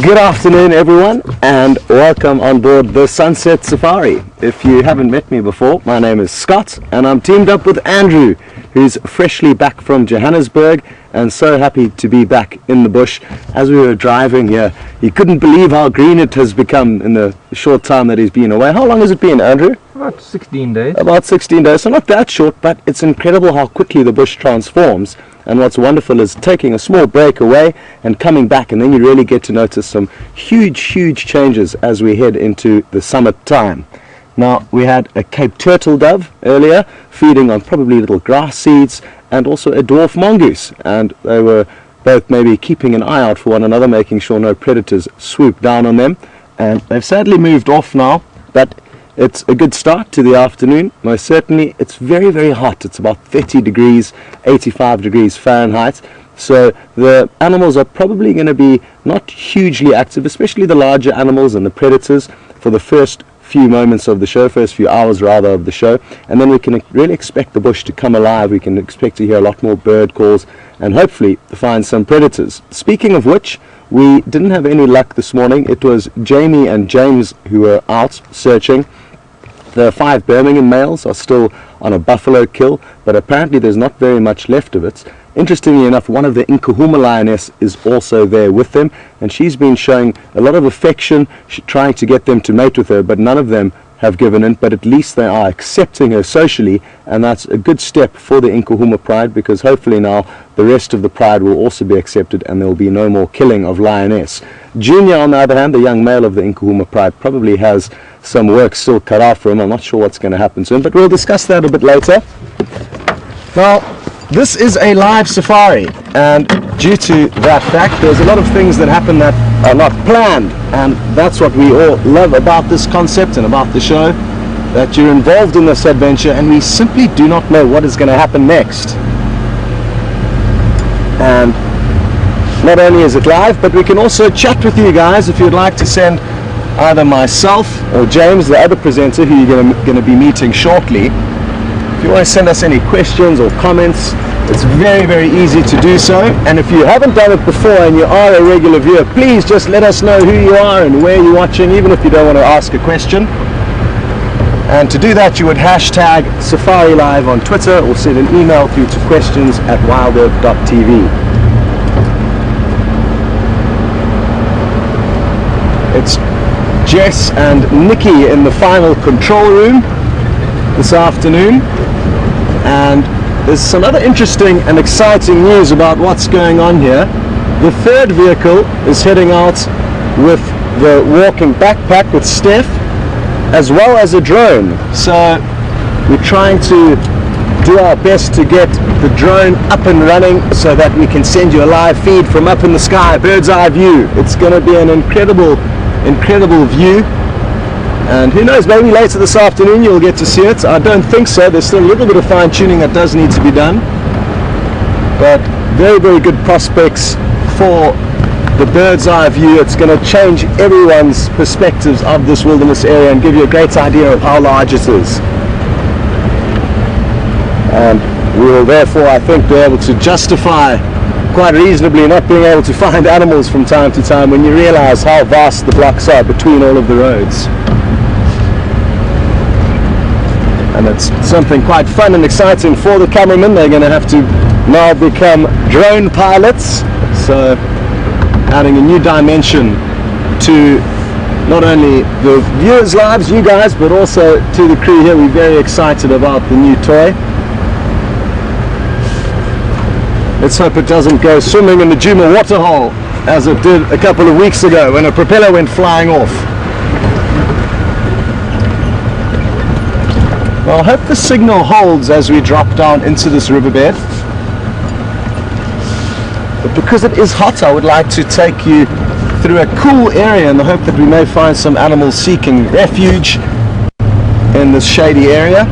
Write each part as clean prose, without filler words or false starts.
Good afternoon everyone and welcome on board the Sunset Safari. If you haven't met me before, my name is Scott and I'm teamed up with Andrew, who's freshly back from Johannesburg and so happy to be back in the bush. As we were driving here, he couldn't believe how green it has become in the short time that he's been away. How long has it been, Andrew? About 16 days. About 16 days, so not that short, but it's incredible how quickly the bush transforms. And what's wonderful is taking a small break away and coming back, and then you really get to notice some huge changes as we head into the summertime. Now, we had a Cape turtle dove earlier feeding on probably little grass seeds and also a dwarf mongoose, and they were both maybe keeping an eye out for one another, making sure no predators swoop down on them. And they've sadly moved off now, but it's a good start to the afternoon. Most certainly it's very hot. It's about 30 degrees, 85 degrees Fahrenheit. So the animals are probably going to be not hugely active, especially the larger animals and the predators, for the first few moments of the show, first few hours rather of the show. And then we can really expect the bush to come alive. We can expect to hear a lot more bird calls and hopefully find some predators. Speaking of which, we didn't have any luck this morning. It was Jamie and James who were out searching. The 5 Birmingham males are still on a buffalo kill, but apparently there's not very much left of it. Interestingly enough, one of the Inkahuma lioness is also there with them, and she's been showing a lot of affection, trying to get them to mate with her, but none of them have given in, but at least they are accepting her socially, and that's a good step for the Inkahuma pride, because hopefully now the rest of the pride will also be accepted and there will be no more killing of lioness. Junior, on the other hand, the young male of the Inkahuma pride, probably has some work still cut out for him. I'm not sure what's going to happen to him, but we'll discuss that a bit later. Now, this is a live safari, and due to that fact, there's a lot of things that happen that are not planned, and that's what we all love about this concept and about the show, that you're involved in this adventure and we simply do not know what is going to happen next. And not only is it live, but we can also chat with you guys. If you'd like to send either myself or James, the other presenter who you're going to be meeting shortly, if you want to send us any questions or comments, it's very easy to do so. And if you haven't done it before and you are a regular viewer, please just let us know who you are and where you're watching, even if you don't want to ask a question. And to do that, you would hashtag Safari Live on Twitter or send an email through to questions@WildEarthTV. It's Jess and Nikki in the final control room this afternoon, and there's some other interesting and exciting news about what's going on here. The third vehicle is heading out with the walking backpack with Steph, as well as a drone. So we're trying to do our best to get the drone up and running so that we can send you a live feed from up in the sky, bird's eye view. It's going to be an incredible view, and who knows, maybe later this afternoon you'll get to see it. I don't think so. There's still a little bit of fine-tuning that does need to be done, but very good prospects for the bird's eye view. It's going to change everyone's perspectives of this wilderness area and give you a great idea of how large it is. And we will therefore, I think, be able to justify quite reasonably not being able to find animals from time to time when you realize how vast the blocks are between all of the roads. And it's something quite fun and exciting for the cameramen. They're going to have to now become drone pilots, so adding a new dimension to not only the viewers' lives, you guys, but also to the crew here. We're very excited about the new toy. Let's hope it doesn't go swimming in the Djuma waterhole as it did a couple of weeks ago when a propeller went flying off. Well, I hope the signal holds as we drop down into this riverbed. But because it is hot, I would like to take you through a cool area in the hope that we may find some animals seeking refuge in this shady area.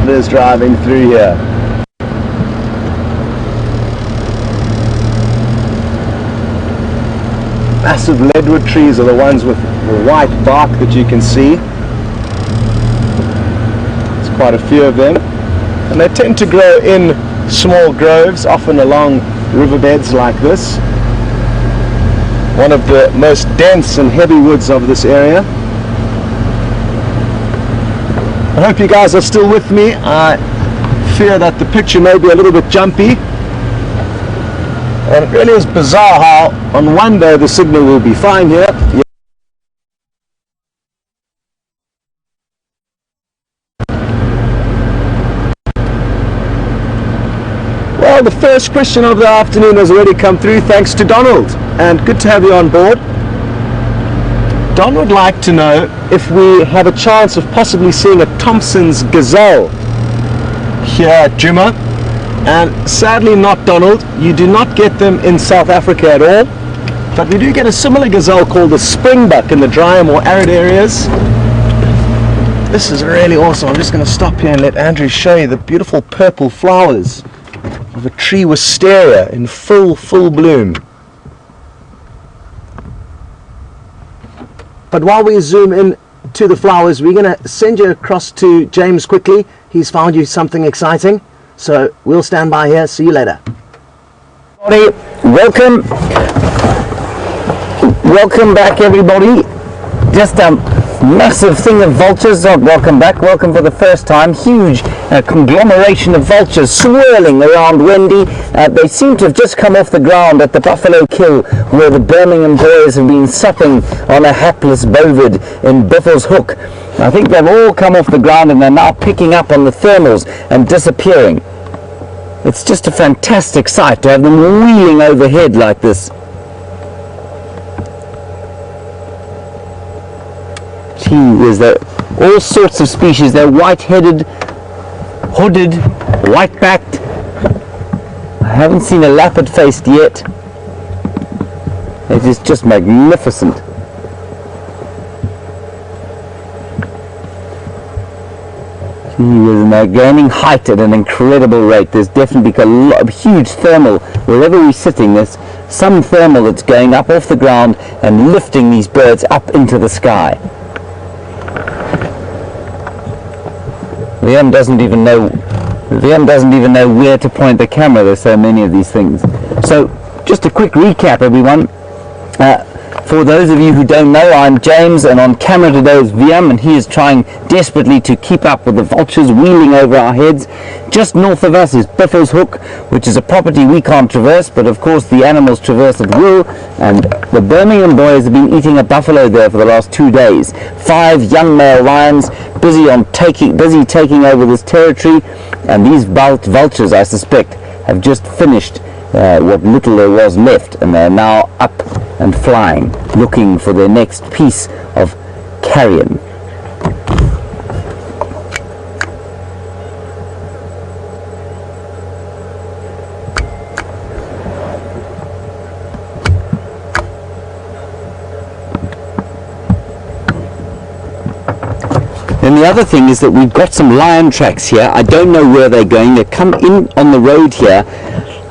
Is driving through here. massive leadwood trees are the ones with the white bark that you can see. There's quite a few of them, and they tend to grow in small groves, often along riverbeds like this. One of the most dense and heavy woods of this area. I hope you guys are still with me. I fear that the picture may be a little bit jumpy. And it really is bizarre how on one day the signal will be fine here. Well, the first question of the afternoon has already come through, thanks to Donald. And good to have you on board. Don would like to know if we have a chance of possibly seeing a Thompson's gazelle here at Djuma. And sadly not, Donald, you do not get them in South Africa at all, but we do get a similar gazelle called the springbuck in the drier, more arid areas. This is really awesome. I'm just going to stop here and let Andrew show you the beautiful purple flowers of a tree wisteria in full bloom. But while we zoom in to the flowers, we're going to send you across to James quickly. He's found you something exciting. So we'll stand by here. See you later. Welcome back, everybody. Just a massive thing of vultures. Welcome back. Welcome for the first time. Huge conglomeration of vultures swirling around Wendy. They seem to have just come off the ground at the Buffalo Kill, where the Birmingham boys have been supping on a hapless bovid in Buffalo's Hook. I think they've all come off the ground and they're now picking up on the thermals and disappearing. It's just a fantastic sight to have them wheeling overhead like this. Gee whiz, they're all sorts of species. They're white-headed, hooded, white-backed. I haven't seen a lappet-faced yet. It is just magnificent. And they're gaining height at an incredible rate. There's definitely a huge thermal. Wherever we're sitting, there's some thermal that's going up off the ground and lifting these birds up into the sky. VM doesn't even know where to point the camera. There's so many of these things. So just a quick recap, everyone. For those of you who don't know, I'm James, and on camera today is VM, and he is trying desperately to keep up with the vultures wheeling over our heads. Just north of us is Buffalo's Hook, which is a property we can't traverse, but of course the animals traverse at will, and the Birmingham boys have been eating a buffalo there for the last 2 days. 5 young male lions busy taking over this territory, and these vultures, I suspect, have just finished what little there was left, and they're now up and flying, looking for their next piece of carrion. And the other thing is that we've got some lion tracks here. I don't know where they're going. They come in on the road here.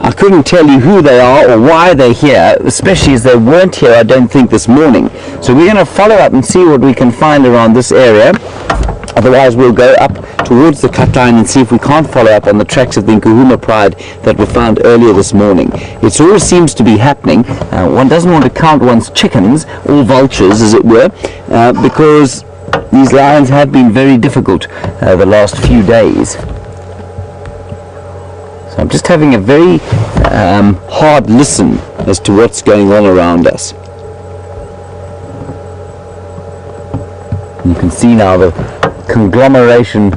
I couldn't tell you who they are or why they're here, especially as they weren't here, I don't think, this morning. So we're going to follow up and see what we can find around this area. Otherwise we'll go up towards the cut line and see if we can't follow up on the tracks of the Nkuhuma Pride that were found earlier this morning. It all seems to be happening. One doesn't want to count one's chickens, or vultures as it were, because these lions have been very difficult the last few days. So I'm just having a very hard listen as to what's going on around us. You can see now the conglomeration .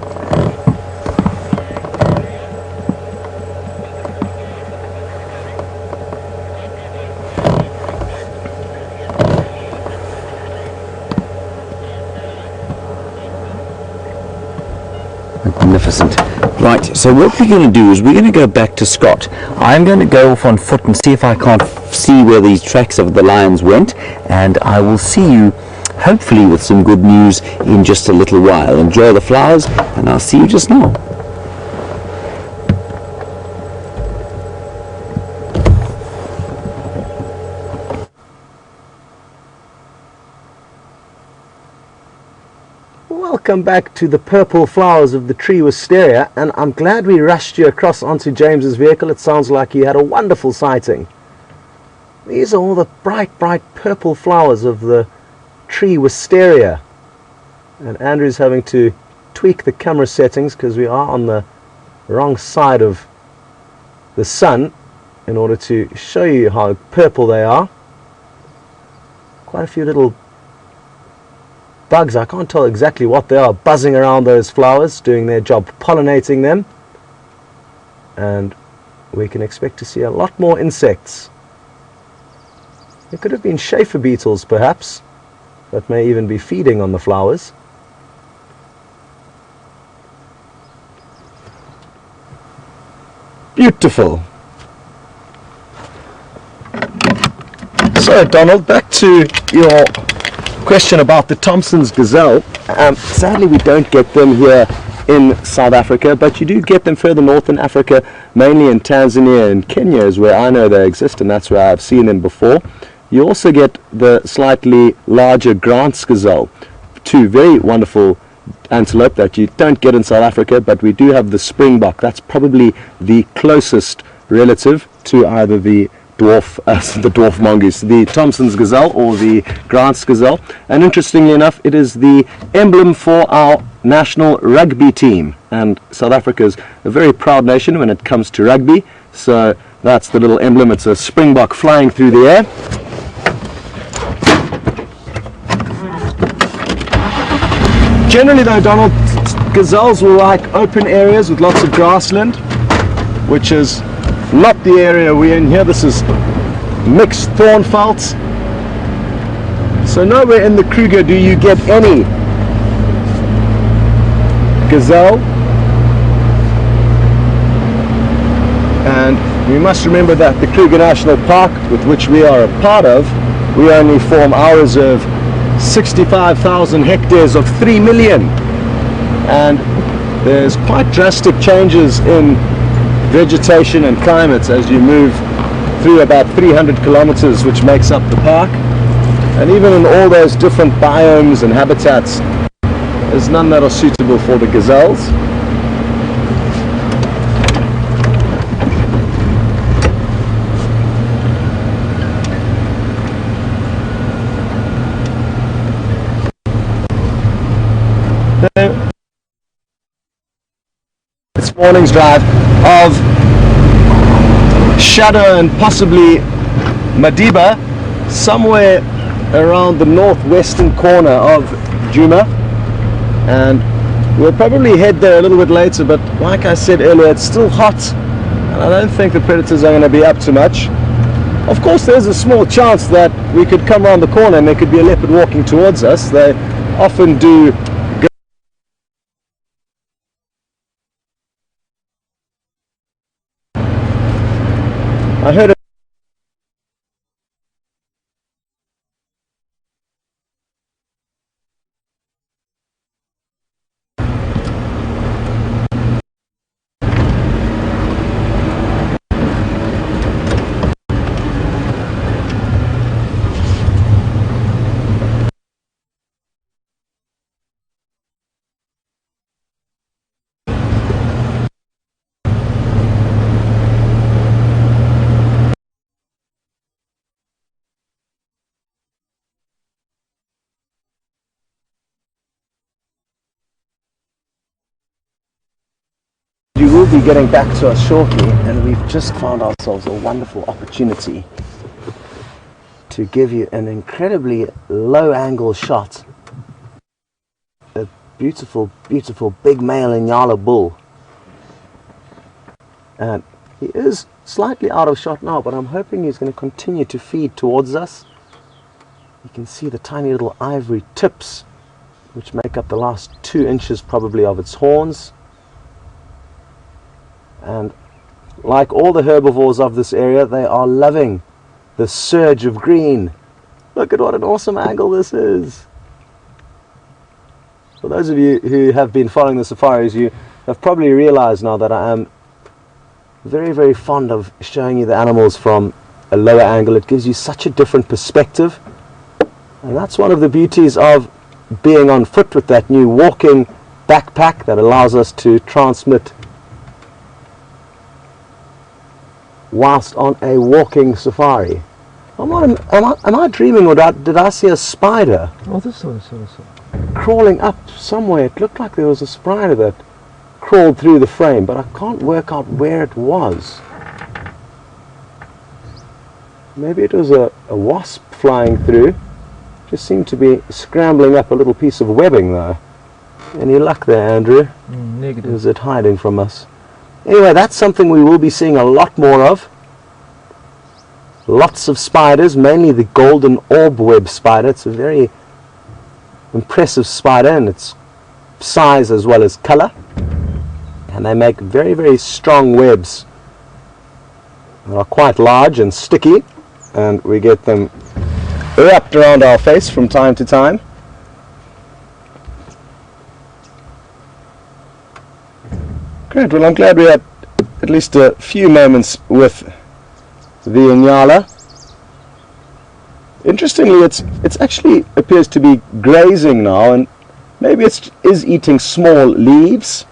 Magnificent. Right, so what we're going to do is we're going to go back to Scott. I'm going to go off on foot and see if I can't see where these tracks of the lions went, and I will see you hopefully with some good news in just a little while. Enjoy the flowers, and I'll see you just now. come back to the purple flowers of the tree wisteria, and I'm glad we rushed you across onto James's vehicle. It sounds like you had a wonderful sighting. These are all the bright purple flowers of the tree wisteria. And Andrew's having to tweak the camera settings because we are on the wrong side of the sun in order to show you how purple they are. Quite a few little bugs, I can't tell exactly what they are, buzzing around those flowers, doing their job, pollinating them. And we can expect to see a lot more insects. There could have been chafer beetles perhaps, that may even be feeding on the flowers. Beautiful. So Donald, back to your question about the Thompson's gazelle. Sadly we don't get them here in South Africa, but you do get them further north in Africa, mainly in Tanzania and Kenya is where I know they exist, and that's where I've seen them before. You also get the slightly larger Grant's gazelle, two very wonderful antelope that you don't get in South Africa, but we do have the springbok. That's probably the closest relative to either the dwarf mongoose, the Thompson's gazelle or the Grant's gazelle. And interestingly enough, it is the emblem for our national rugby team, and South Africa is a very proud nation when it comes to rugby, so that's the little emblem. It's a springbok flying through the air. Generally though, Donald, gazelles will like open areas with lots of grassland, which is not the area we're in here. This is mixed thorn felts. So nowhere in the Kruger do you get any gazelle. And we must remember that the Kruger National Park, with which we are a part of, we only form our reserve 65,000 hectares of 3 million. And there's quite drastic changes in vegetation and climate as you move through about 300 kilometers, which makes up the park. And even in all those different biomes and habitats, there's none that are suitable for the gazelles. This morning's drive of Shadow and possibly Madiba, somewhere around the northwestern corner of Djuma, and we'll probably head there a little bit later, but like I said earlier, it's still hot and I don't think the predators are going to be up to much. Of course there's a small chance that we could come around the corner and there could be a leopard walking towards us. They often do. I heard you will be getting back to us shortly, and we've just found ourselves a wonderful opportunity to give you an incredibly low angle shot. A beautiful big male Inyala bull, and he is slightly out of shot now, but I'm hoping he's going to continue to feed towards us. You can see the tiny little ivory tips which make up the last 2 inches probably of its horns. And like all the herbivores of this area, they are loving the surge of green. Look at what an awesome angle this is. For those of you who have been following the safaris, you have probably realized now that I am very fond of showing you the animals from a lower angle. It gives you such a different perspective, and that's one of the beauties of being on foot with that new walking backpack that allows us to transmit whilst on a walking safari. Am I dreaming, or did I see a spider crawling up somewhere? It looked like there was a spider that crawled through the frame, but I can't work out where it was. Maybe it was a wasp flying through. Just seemed to be scrambling up a little piece of webbing though. Any luck there, Andrew? Negative. Is it hiding from us? Anyway, that's something we will be seeing a lot more of. Lots of spiders, mainly the golden orb web spider. It's a very impressive spider in its size as well as color. And they make very, very strong webs. They are quite large and sticky, and we get them wrapped around our face from time to time. Great, well I'm glad we had at least a few moments with the Inyala. Interestingly, it's actually appears to be grazing now, and maybe it is eating small leaves,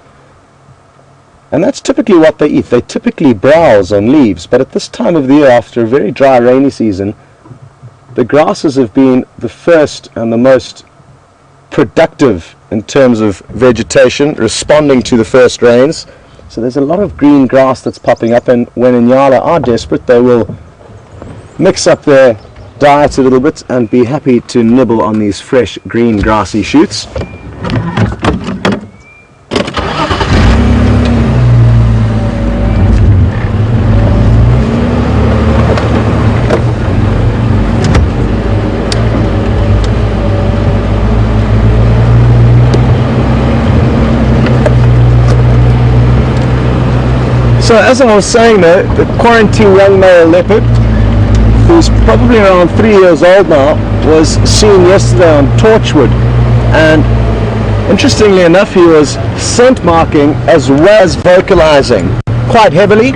and that's typically what they eat. They typically browse on leaves, but at this time of the year, after a very dry rainy season, the grasses have been the first and the most productive in terms of vegetation, responding to the first rains. So there's a lot of green grass that's popping up, and when Inyala are desperate, they will mix up their diet a little bit and be happy to nibble on these fresh green grassy shoots. So as I was saying though, the quarantine young male leopard, who's probably around 3 years old now, was seen yesterday on Torchwood, and interestingly enough he was scent marking as well as vocalizing quite heavily,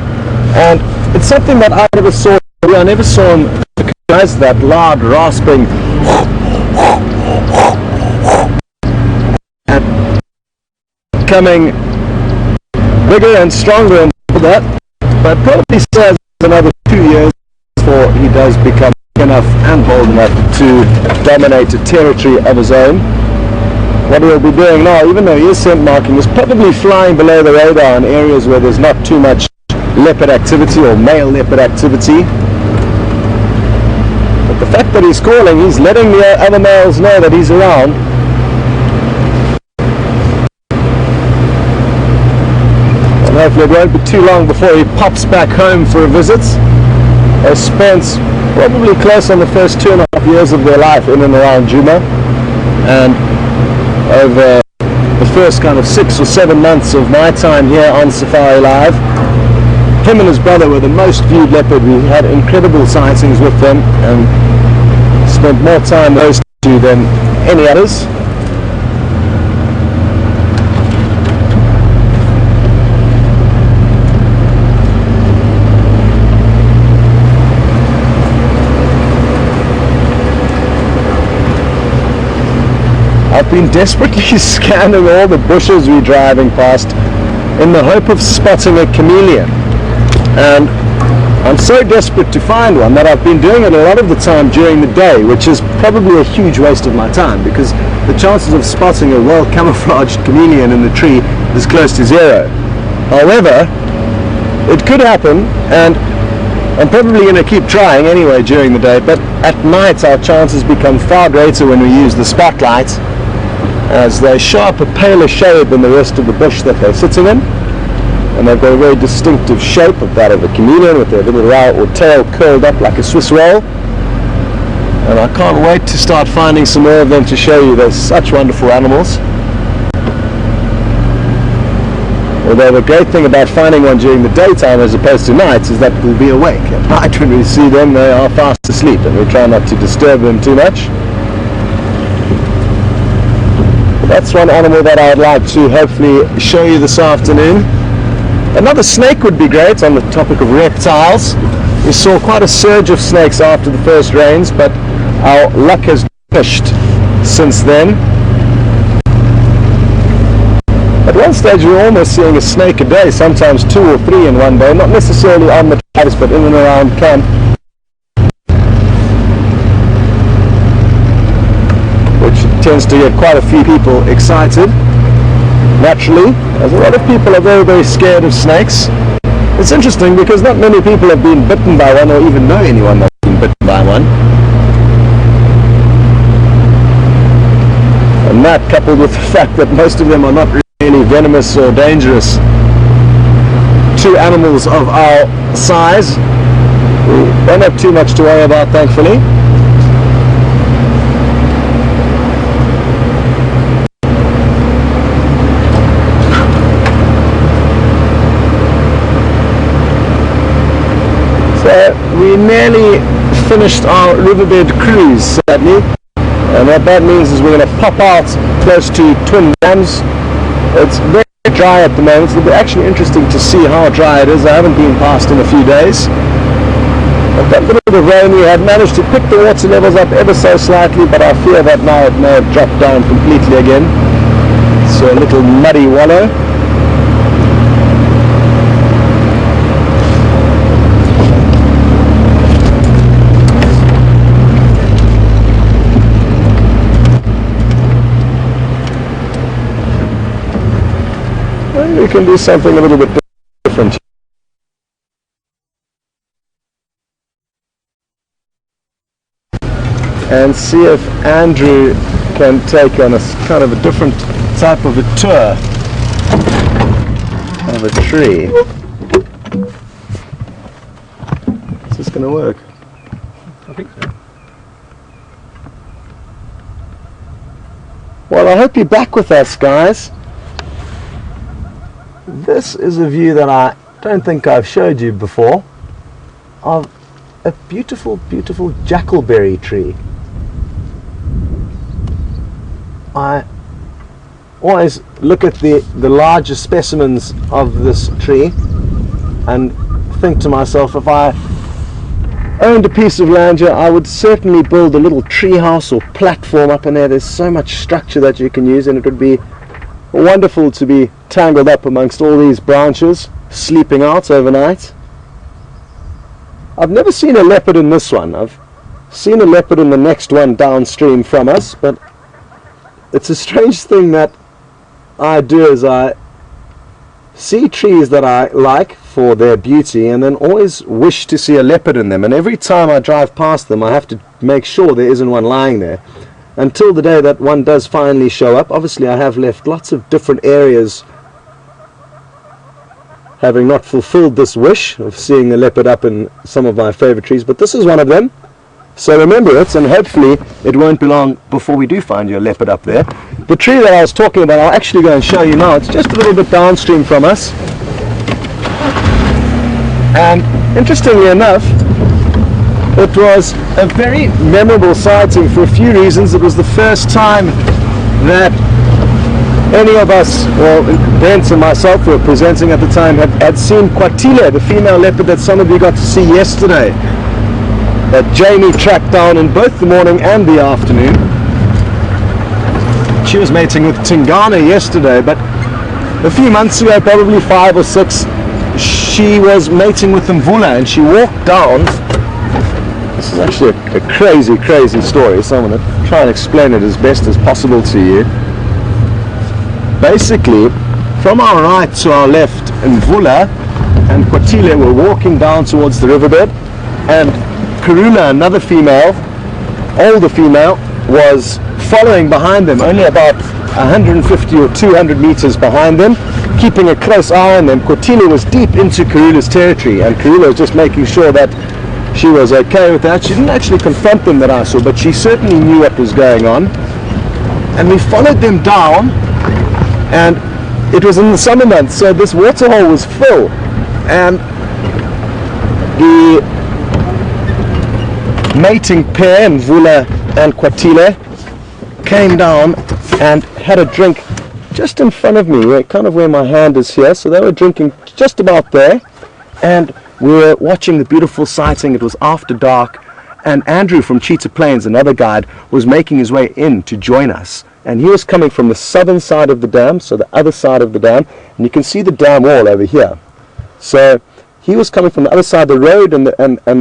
and it's something that I never saw. I never saw him recognize that loud rasping and becoming bigger and stronger and that, but probably still has another 2 years before he does become big enough and bold enough to dominate a territory of his own. What he'll be doing now, even though he is scent marking, is probably flying below the radar in areas where there's not too much leopard activity or male leopard activity. But the fact that he's calling, he's letting the other males know that he's around. And hopefully it won't be too long before he pops back home for a visit. They spent probably close on the first 2.5 years of their life in and around Djuma, and over the first kind of 6 or 7 months of my time here on Safari Live, him and his brother were the most viewed leopard. We had incredible sightings with them and spent more time with those two than any others. I've been desperately scanning all the bushes we're driving past in the hope of spotting a chameleon, and I'm so desperate to find one that I've been doing it a lot of the time during the day, which is probably a huge waste of my time because the chances of spotting a well camouflaged chameleon in the tree is close to zero. However, it could happen, and I'm probably going to keep trying anyway during the day, but at night our chances become far greater when we use the spotlight, as they show up a paler shade than the rest of the bush that they're sitting in, and they've got a very distinctive shape of that of a chameleon with their little tail curled up like a Swiss roll. And I can't wait to start finding some more of them to show you. They're such wonderful animals. Although the great thing about finding one during the daytime as opposed to night is that we'll be awake. At night when we see them, they are fast asleep, and we try not to disturb them too much. That's one animal that I'd like to hopefully show you this afternoon. Another snake would be great on the topic of reptiles. We saw quite a surge of snakes after the first rains, but our luck has diminished since then. At one stage we were almost seeing a snake a day, sometimes 2 or 3 in one day, not necessarily on the tracks but in and around camp. Which tends to get quite a few people excited, naturally, as a lot of people are very, very scared of snakes. It's interesting because not many people have been bitten by one or even know anyone that's been bitten by one. And that, coupled with the fact that most of them are not really venomous or dangerous to animals of our size, we don't have too much to worry about, thankfully. So we nearly finished our riverbed cruise, sadly, and what that means is we're going to pop out close to Twin Dams. It's very dry at the moment. It'll be actually interesting to see how dry it is. I haven't been past in a few days. But that little bit of rain we had managed to pick the water levels up ever so slightly, but I fear that now it may have dropped down completely again. So a little muddy wallow. We can do something a little bit different. And see if Andrew can take on a kind of a different type of a tour of a tree. Is this going to work? I think so. Well, I hope you're back with us, guys. This is a view that I don't think I've showed you before of a beautiful, beautiful jackalberry tree. I always look at the larger specimens of this tree and think to myself, if I owned a piece of land here, I would certainly build a little tree house or platform up in there. There's so much structure that you can use, and it would be wonderful to be tangled up amongst all these branches, sleeping out overnight. I've never seen a leopard in this one. I've seen a leopard in the next one downstream from us, but it's a strange thing that I do, is I see trees that I like for their beauty and then always wish to see a leopard in them, and every time I drive past them I have to make sure there isn't one lying there. Until the day that one does finally show up. Obviously I have left lots of different areas having not fulfilled this wish of seeing a leopard up in some of my favorite trees, but this is one of them. So remember it, and hopefully it won't be long before we do find you a leopard up there. The tree that I was talking about, I'll actually go and show you now. It's just a little bit downstream from us. And interestingly enough, it was a very memorable sighting for a few reasons. It was the first time that any of us, well, Brent and myself were presenting at the time, had seen Kwatile, the female leopard that some of you got to see yesterday, that Jamie tracked down in both the morning and the afternoon. She was mating with Tingana yesterday, but a few months ago, probably 5 or 6, she was mating with Mvula, and she walked down. This is actually a crazy, crazy story, so I'm going to try and explain it as best as possible to you. Basically, from our right to our left, Mvula and Kwatile were walking down towards the riverbed, and Karula, another female, older female, was following behind them, only about 150 or 200 meters behind them, keeping a close eye on them. Kwatile was deep into Karula's territory, and Karula was just making sure that she was okay with that. She didn't actually confront them that I saw, but she certainly knew what was going on. And we followed them down, and it was in the summer months, so this waterhole was full, and the mating pair, Mvula and Kwatile, came down and had a drink just in front of me, kind of where my hand is here. So they were drinking just about there, and we were watching the beautiful sighting. It was after dark, and Andrew from Cheetah Plains, another guide, was making his way in to join us and he was coming from the southern side of the dam, so the other side of the dam, and you can see the dam wall over here. So he was coming from the other side of the road, and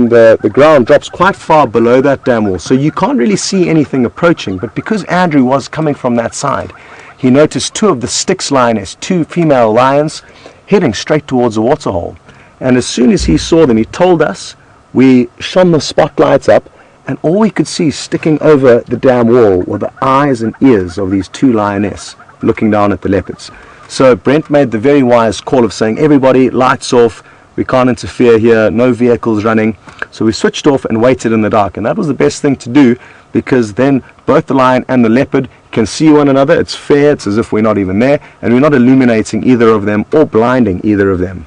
the ground drops quite far below that dam wall, so you can't really see anything approaching. But because Andrew was coming from that side, he noticed two of the Styx lioness, two female lions, heading straight towards the waterhole. And as soon as he saw them, he told us. We shone the spotlights up, and all we could see sticking over the dam wall were the eyes and ears of these two lionesses looking down at the leopards. So Brent made the very wise call of saying, everybody, lights off, we can't interfere here, no vehicles running. So we switched off and waited in the dark, and that was the best thing to do, because then both the lion and the leopard can see one another. It's fair, it's as if we're not even there, and we're not illuminating either of them or blinding either of them.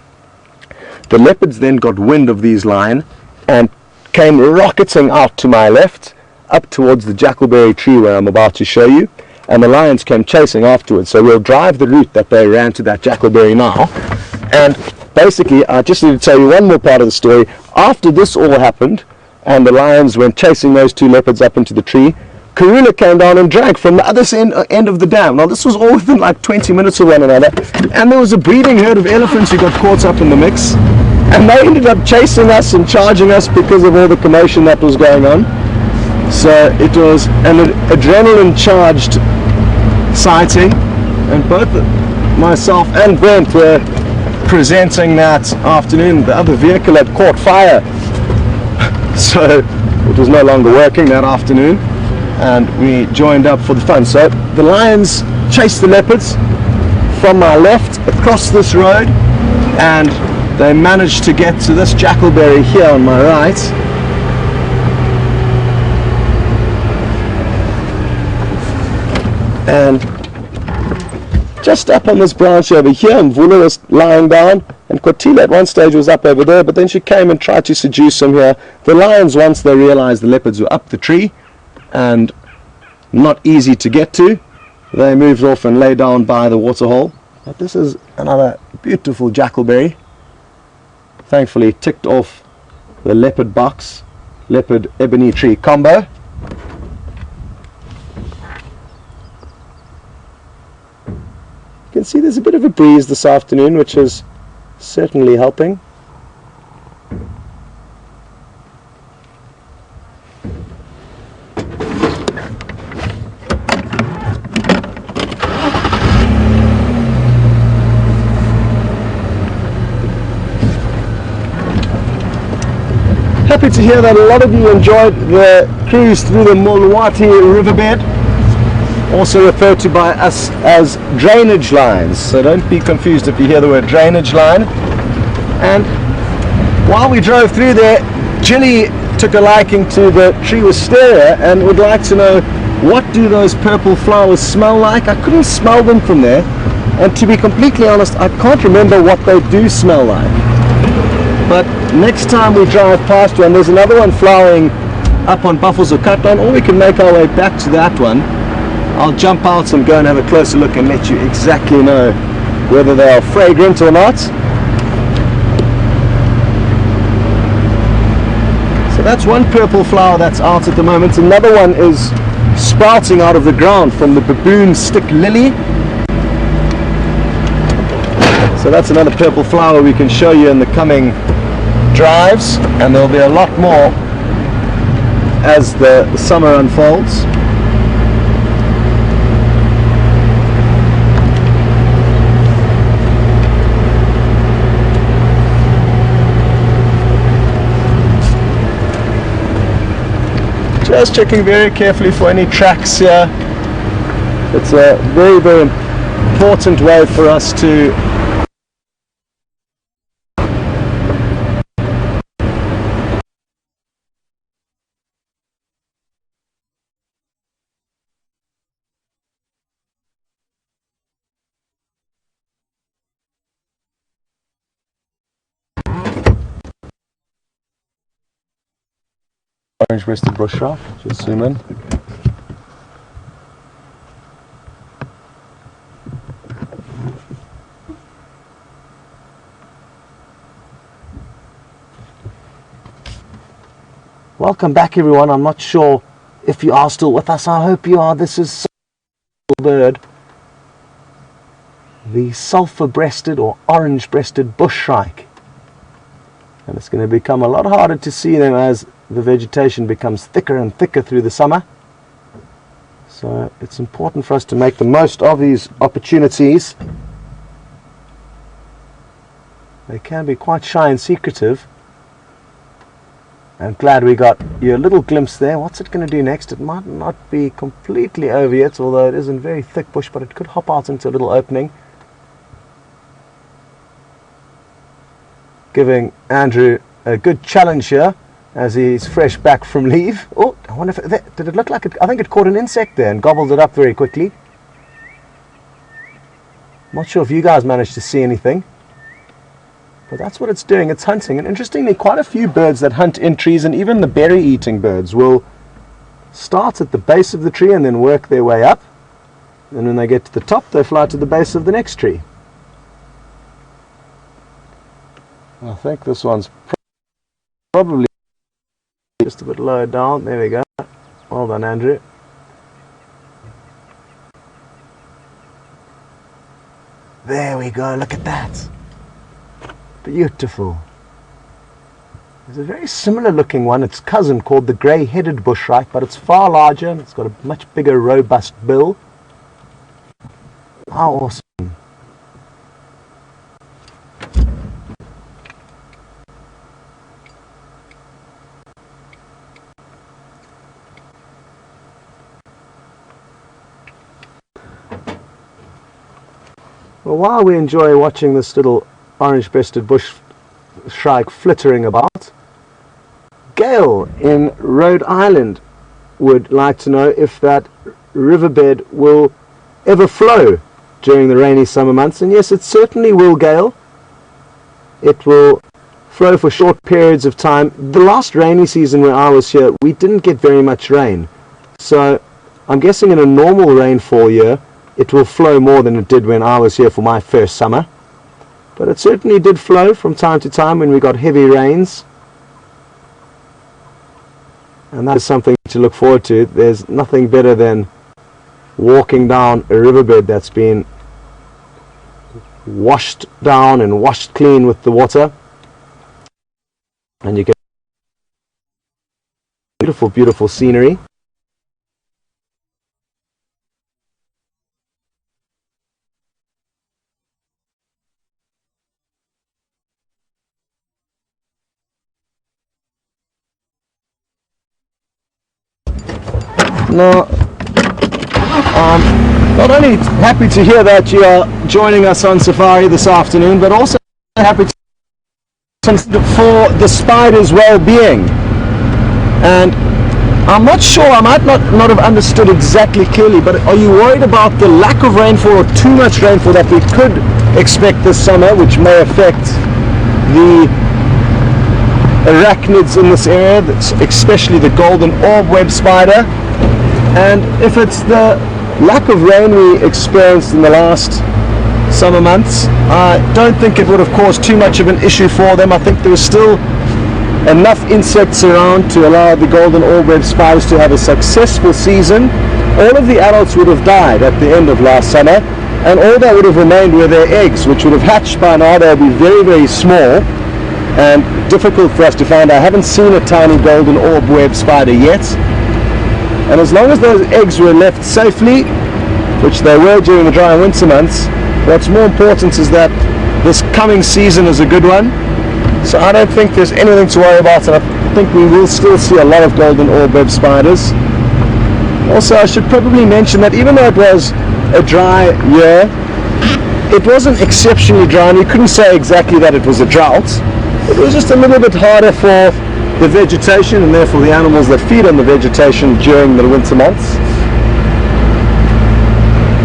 The leopards then got wind of these lions and came rocketing out to my left, up towards the jackalberry tree where I'm about to show you, and the lions came chasing afterwards. So we'll drive the route that they ran to that jackalberry now. And basically, I just need to tell you one more part of the story. After this all happened, and the lions went chasing those two leopards up into the tree, Karula came down and drank from the other end of the dam. Now this was all within like 20 minutes of one another, and there was a breeding herd of elephants who got caught up in the mix, and they ended up chasing us and charging us because of all the commotion that was going on. So it was an adrenaline charged sighting, and both myself and Brent were presenting that afternoon. The other vehicle had caught fire, so it was no longer working that afternoon, and we joined up for the fun. So the lions chased the leopards from my left across this road, and they managed to get to this jackalberry here on my right. And just up on this branch over here, and Vula was lying down, and Kotila at one stage was up over there, but then she came and tried to seduce him here. The lions, once they realized the leopards were up the tree and not easy to get to, they moved off and lay down by the waterhole. But this is another beautiful jackalberry. Thankfully ticked off the leopard box, leopard ebony tree combo. You can see there's a bit of a breeze this afternoon, which is certainly helping. Happy to hear that a lot of you enjoyed the cruise through the Mulwati riverbed, also referred to by us as drainage lines. So don't be confused if you hear the word drainage line. And while we drove through there, Jilly took a liking to the tree wisteria and would like to know, what do those purple flowers smell like? I couldn't smell them from there, and to be completely honest, I can't remember what they do smell like. But next time we drive past one, there's another one flowering up on Buffels or Cutdown, or we can make our way back to that one. I'll jump out and go and have a closer look and let you exactly know whether they are fragrant or not. So that's one purple flower that's out at the moment. Another one is sprouting out of the ground from the baboon stick lily. So that's another purple flower we can show you in the coming drives, and there'll be a lot more as the summer unfolds. Just checking very carefully for any tracks here. It's a very, very important way for us to orange-breasted bushrat. Just zoom in. Welcome back, everyone. I'm not sure if you are still with us. I hope you are. This is bird, the sulphur-breasted or orange-breasted bush shrike. And it's going to become a lot harder to see them as the vegetation becomes thicker and thicker through the summer. So it's important for us to make the most of these opportunities. They can be quite shy and secretive. I'm glad we got you a little glimpse there. What's it going to do next? It might not be completely over yet, although it isn't very thick bush, but it could hop out into a little opening, giving Andrew a good challenge here as he's fresh back from leave. Oh, I wonder if did it look like it? I think it caught an insect there and gobbled it up very quickly. Not sure if you guys managed to see anything. But that's what it's doing, it's hunting. And interestingly, quite a few birds that hunt in trees, and even the berry-eating birds, will start at the base of the tree and then work their way up. And when they get to the top, they fly to the base of the next tree. I think this one's probably just a bit lower down. There we go. Well done, Andrew. There we go, look at that. Beautiful. There's a very similar looking one, its cousin, called the grey-headed bush shrike, but it's far larger and it's got a much bigger, robust bill. How awesome. Well, while we enjoy watching this little orange-breasted bush shrike flittering about, Gail in Rhode Island would like to know if that riverbed will ever flow during the rainy summer months. And yes, it certainly will, Gail. It will flow for short periods of time. The last rainy season when I was here, we didn't get very much rain. So I'm guessing in a normal rainfall year, it will flow more than it did when I was here for my first summer. But it certainly did flow from time to time when we got heavy rains. And that is something to look forward to. There's nothing better than walking down a riverbed that's been washed down and washed clean with the water. And you get beautiful, beautiful scenery. Now, not only happy to hear that you are joining us on safari this afternoon, but also happy to for the spider's well-being. And I'm not sure, I might not have understood exactly clearly, but are you worried about the lack of rainfall or too much rainfall that we could expect this summer, which may affect the arachnids in this area, especially the golden orb web spider? And if it's the lack of rain we experienced in the last summer months, I don't think it would have caused too much of an issue for them. I think there was still enough insects around to allow the golden orb web spiders to have a successful season. All of the adults would have died at the end of last summer, and all that would have remained were their eggs, which would have hatched by now. They'll be very, very small and difficult for us to find. I haven't seen a tiny golden orb web spider yet. And as long as those eggs were left safely, which they were during the dry winter months, what's more important is that this coming season is a good one. So I don't think there's anything to worry about, and I think we will still see a lot of golden orb web spiders. Also, I should probably mention that even though it was a dry year, it wasn't exceptionally dry, and you couldn't say exactly that it was a drought. It was just a little bit harder for the vegetation, and therefore the animals that feed on the vegetation during the winter months.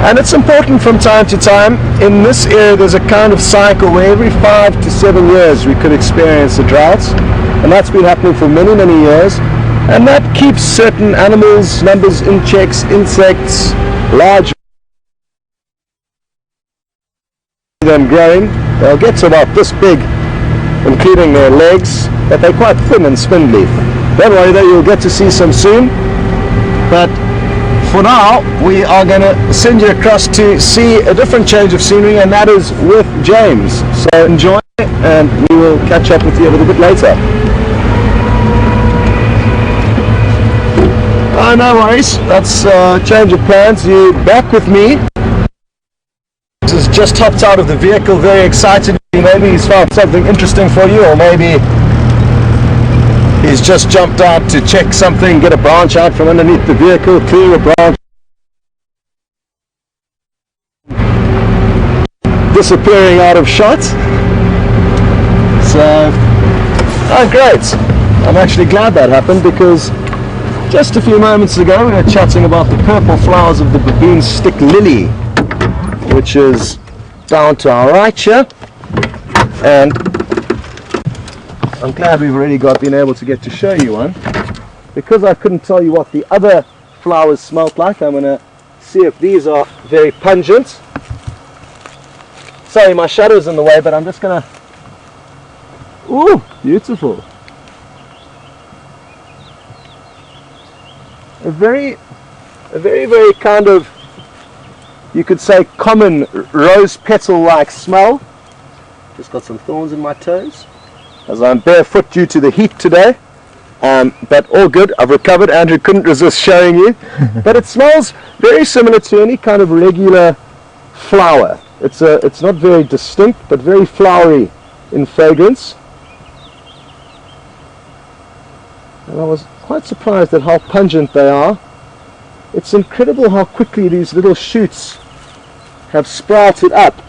And it's important from time to time. In this area there's a kind of cycle where every 5 to 7 years we could experience a drought, and that's been happening for many, many years, and that keeps certain animals, numbers, insects, large, them growing. They'll get to about this big, including their legs, but they're quite thin and spindly. Don't worry though, you'll get to see some soon. But for now, we are going to send you across to see a different change of scenery, and that is with James. So enjoy, and we will catch up with you a little bit later. Oh, no worries. That's change of plans. You back with me. This has just hopped out of the vehicle, very excited. Maybe he's found something interesting for you, or maybe he's just jumped out to check something, get a branch out from underneath the vehicle, clear a branch, disappearing out of shot. So, oh great. I'm actually glad that happened, because just a few moments ago we were chatting about the purple flowers of the baboon stick lily, which is down to our right here, and I'm glad we've already been able to get to show you one. Because I couldn't tell you what the other flowers smelt like, I'm going to see if these are very pungent. Sorry, my shadow's in the way, but I'm just going to... Ooh, beautiful. A very kind of, you could say, common rose petal-like smell. Just got some thorns in my toes, as I'm barefoot due to the heat today. But all good, I've recovered. Andrew couldn't resist showing you. But it smells very similar to any kind of regular flower. It's not very distinct, but very flowery in fragrance. And I was quite surprised at how pungent they are. It's incredible how quickly these little shoots have sprouted up.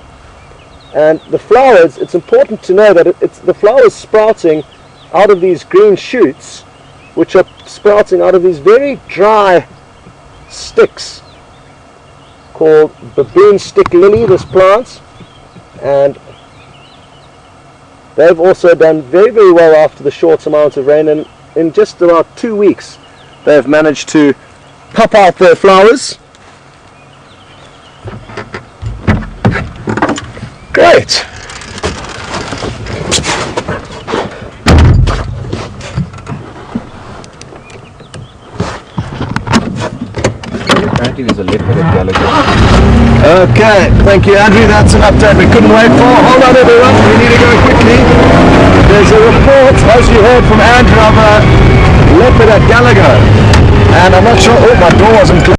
And the flowers, it's important to know that it's the flowers sprouting out of these green shoots, which are sprouting out of these very dry sticks called baboon stick lily, this plant. And they've also done very, very well after the short amount of rain, and in just about 2 weeks they've managed to pop out their flowers. Great! Apparently there's a leopard at Gallagher. Okay, thank you Andrew, that's an update we couldn't wait for. Hold on everyone, we need to go quickly. There's a report, as you heard from Andrew, of a leopard at Gallagher. And I'm not sure, oh my door wasn't closed.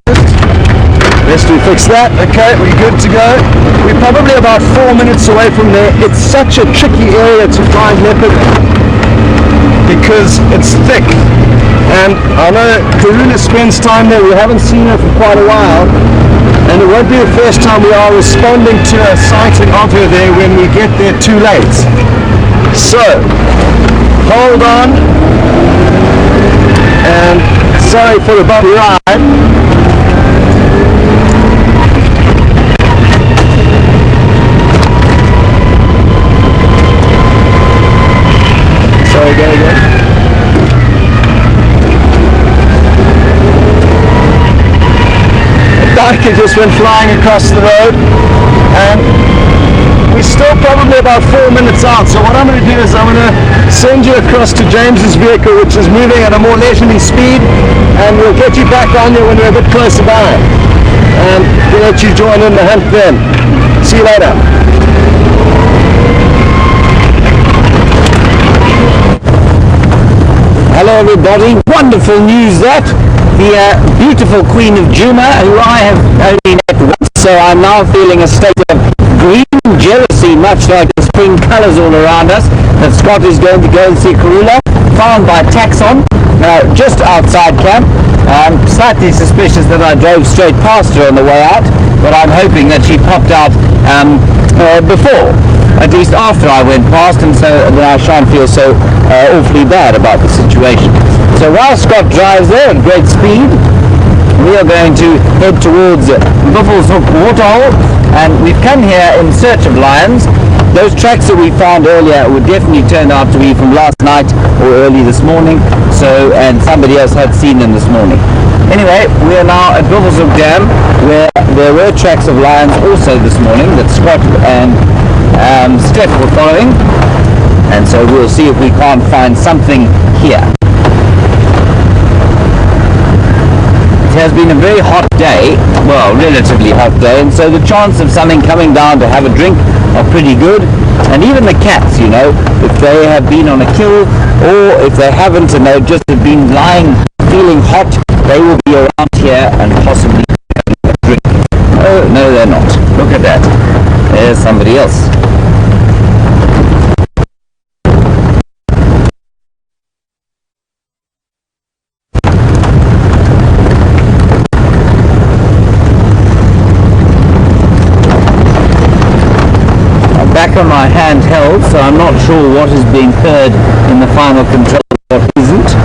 Best we fix that. Okay, we're good to go. We're probably about 4 minutes away from there. It's such a tricky area to find leopard because it's thick. And I know Karula spends time there. We haven't seen her for quite a while. And it won't be the first time we are responding to a sighting of her there when we get there too late. So, hold on. And sorry for the bumpy ride. Sorry, go again. It just went flying across the road, and we're still probably about 4 minutes out. So what I'm going to do is I'm going to send you across to James's vehicle, which is moving at a more leisurely speed, and we'll get you back on there when we're a bit closer by, and we'll let you join in the hunt then. See you later. Hello everybody, wonderful news that. The beautiful Queen of Djuma, who I have only met once, so I'm now feeling a state of green jealousy, much like the spring colours all around us, that Scott is going to go and see Karula, found by Taxon, just outside camp. Slightly suspicious that I drove straight past her on the way out, but I'm hoping that she popped out before, at least after I went past, and so that I shan't feel so awfully bad about the situation. So while Scott drives there at great speed, we are going to head towards Buffalo's Hook Waterhole, and we've come here in search of lions. Those tracks that we found earlier were definitely turned out to be from last night or early this morning, so, and somebody else had seen them this morning. Anyway, we are now at Buffalo's Hook Dam, where there were tracks of lions also this morning that Scott and Steph were following, and so we'll see if we can't find something here. has been a very hot day, well, relatively hot day, and so the chance of something coming down to have a drink are pretty good. And even the cats, you know, if they have been on a kill, or if they haven't and they've just been lying feeling hot, they will be around here and possibly having a drink. Oh, no, they're not. Look at that. There's somebody else. Back on my handheld, so I'm not sure what is being heard in the final control and what isn't.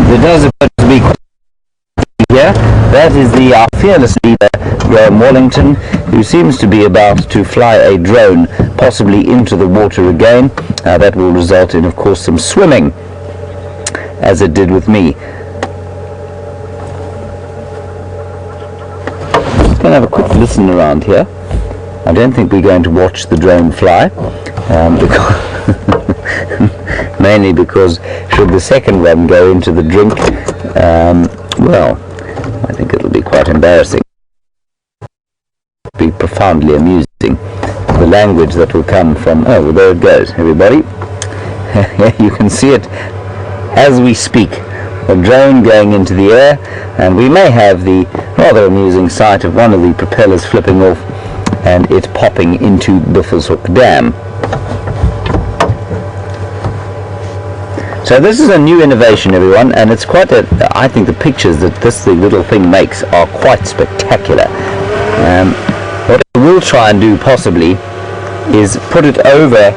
There does appear to be here. That is our fearless leader, Graham Wallington, who seems to be about to fly a drone, possibly into the water again. That will result in, of course, some swimming, as it did with me. Just going to have a quick listen around here. I don't think we're going to watch the drone fly, mainly because should the second one go into the drink, well, I think it'll be quite embarrassing. Be profoundly amusing. The language that will come from, oh, well, there it goes, everybody. You can see it as we speak. A drone going into the air, and we may have the rather amusing sight of one of the propellers flipping off and it popping into Buffelshoek Dam. So this is a new innovation, everyone, and it's quite I think the pictures that this little thing makes are quite spectacular. What I will try and do possibly is put it over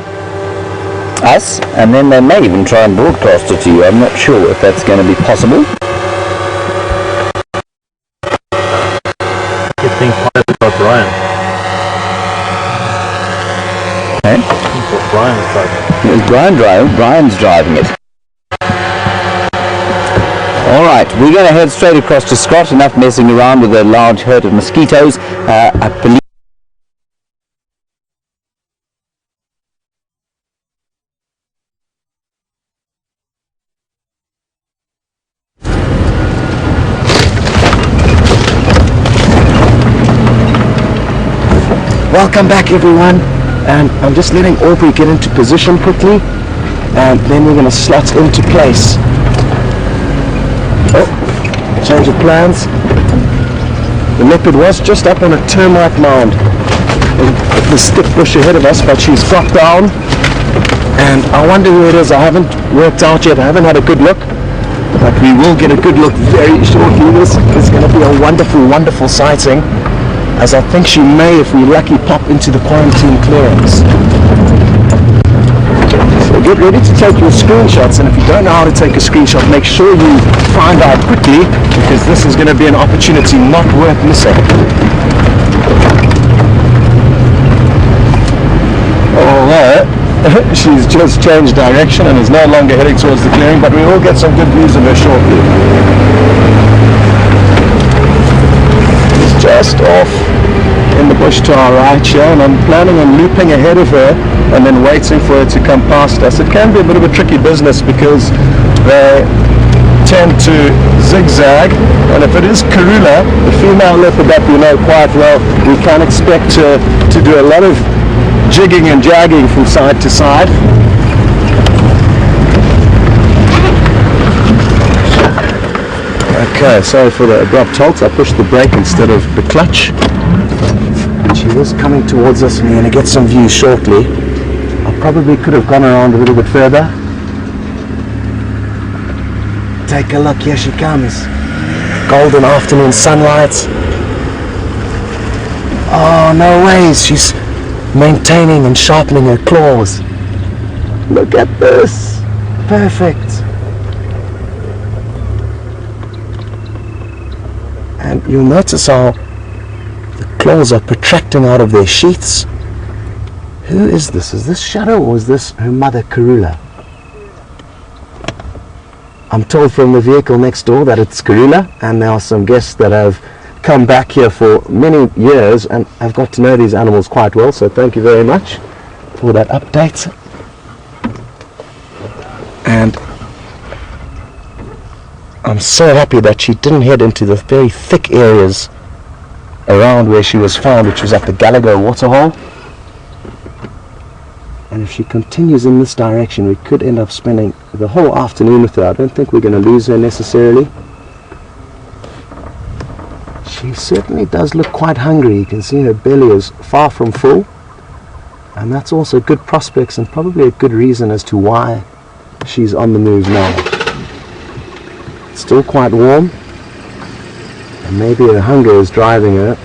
us, and then they may even try and broadcast it to you. I'm not sure if that's going to be possible. Good thing piloted by Brian. Okay. Brian's driving. Is Brian's driving it. Alright, we're going to head straight across to Scott. Enough messing around with a large herd of mosquitoes. I believe Welcome back, everyone, and I'm just letting Aubrey get into position quickly, and then we're going to slot into place. Oh, change of plans. The leopard was just up on a termite mound in the stick bush ahead of us, but she's dropped down, and I wonder who it is. I haven't worked out yet. I haven't had a good look, but we will get a good look very shortly. This is going to be a wonderful, wonderful sighting, as I think she may, if we're lucky, pop into the quarantine clearance. So get ready to take your screenshots, and if you don't know how to take a screenshot, make sure you find out quickly, because this is going to be an opportunity not worth missing. Although she's just changed direction and is no longer heading towards the clearing, but we will get some good views of her shortly. Just off in the bush to our right here, and I'm planning on looping ahead of her and then waiting for her to come past us. It can be a bit of a tricky business because they tend to zigzag, and if it is Karula, the female leopard that we know quite well, we can expect her to do a lot of jigging and jagging from side to side. Okay, sorry for the abrupt halt. I pushed the brake instead of the clutch. She is coming towards us, and we're going to get some views shortly. I probably could have gone around a little bit further. Take a look, here she comes. Golden afternoon sunlight. Oh, no ways. She's maintaining and sharpening her claws. Look at this. Perfect. And you'll notice how the claws are protracting out of their sheaths. Who is this? Is this Shadow, or is this her mother Karula? I'm told from the vehicle next door that it's Karula, and there are some guests that have come back here for many years and have got to know these animals quite well, so thank you very much for that update. And I'm so happy that she didn't head into the very thick areas around where she was found, which was at the Gallagher waterhole. And if she continues in this direction, we could end up spending the whole afternoon with her. I don't think we're going to lose her necessarily. She certainly does look quite hungry. You can see her belly is far from full. And that's also good prospects and probably a good reason as to why she's on the move now. It's still quite warm. And maybe her hunger is driving her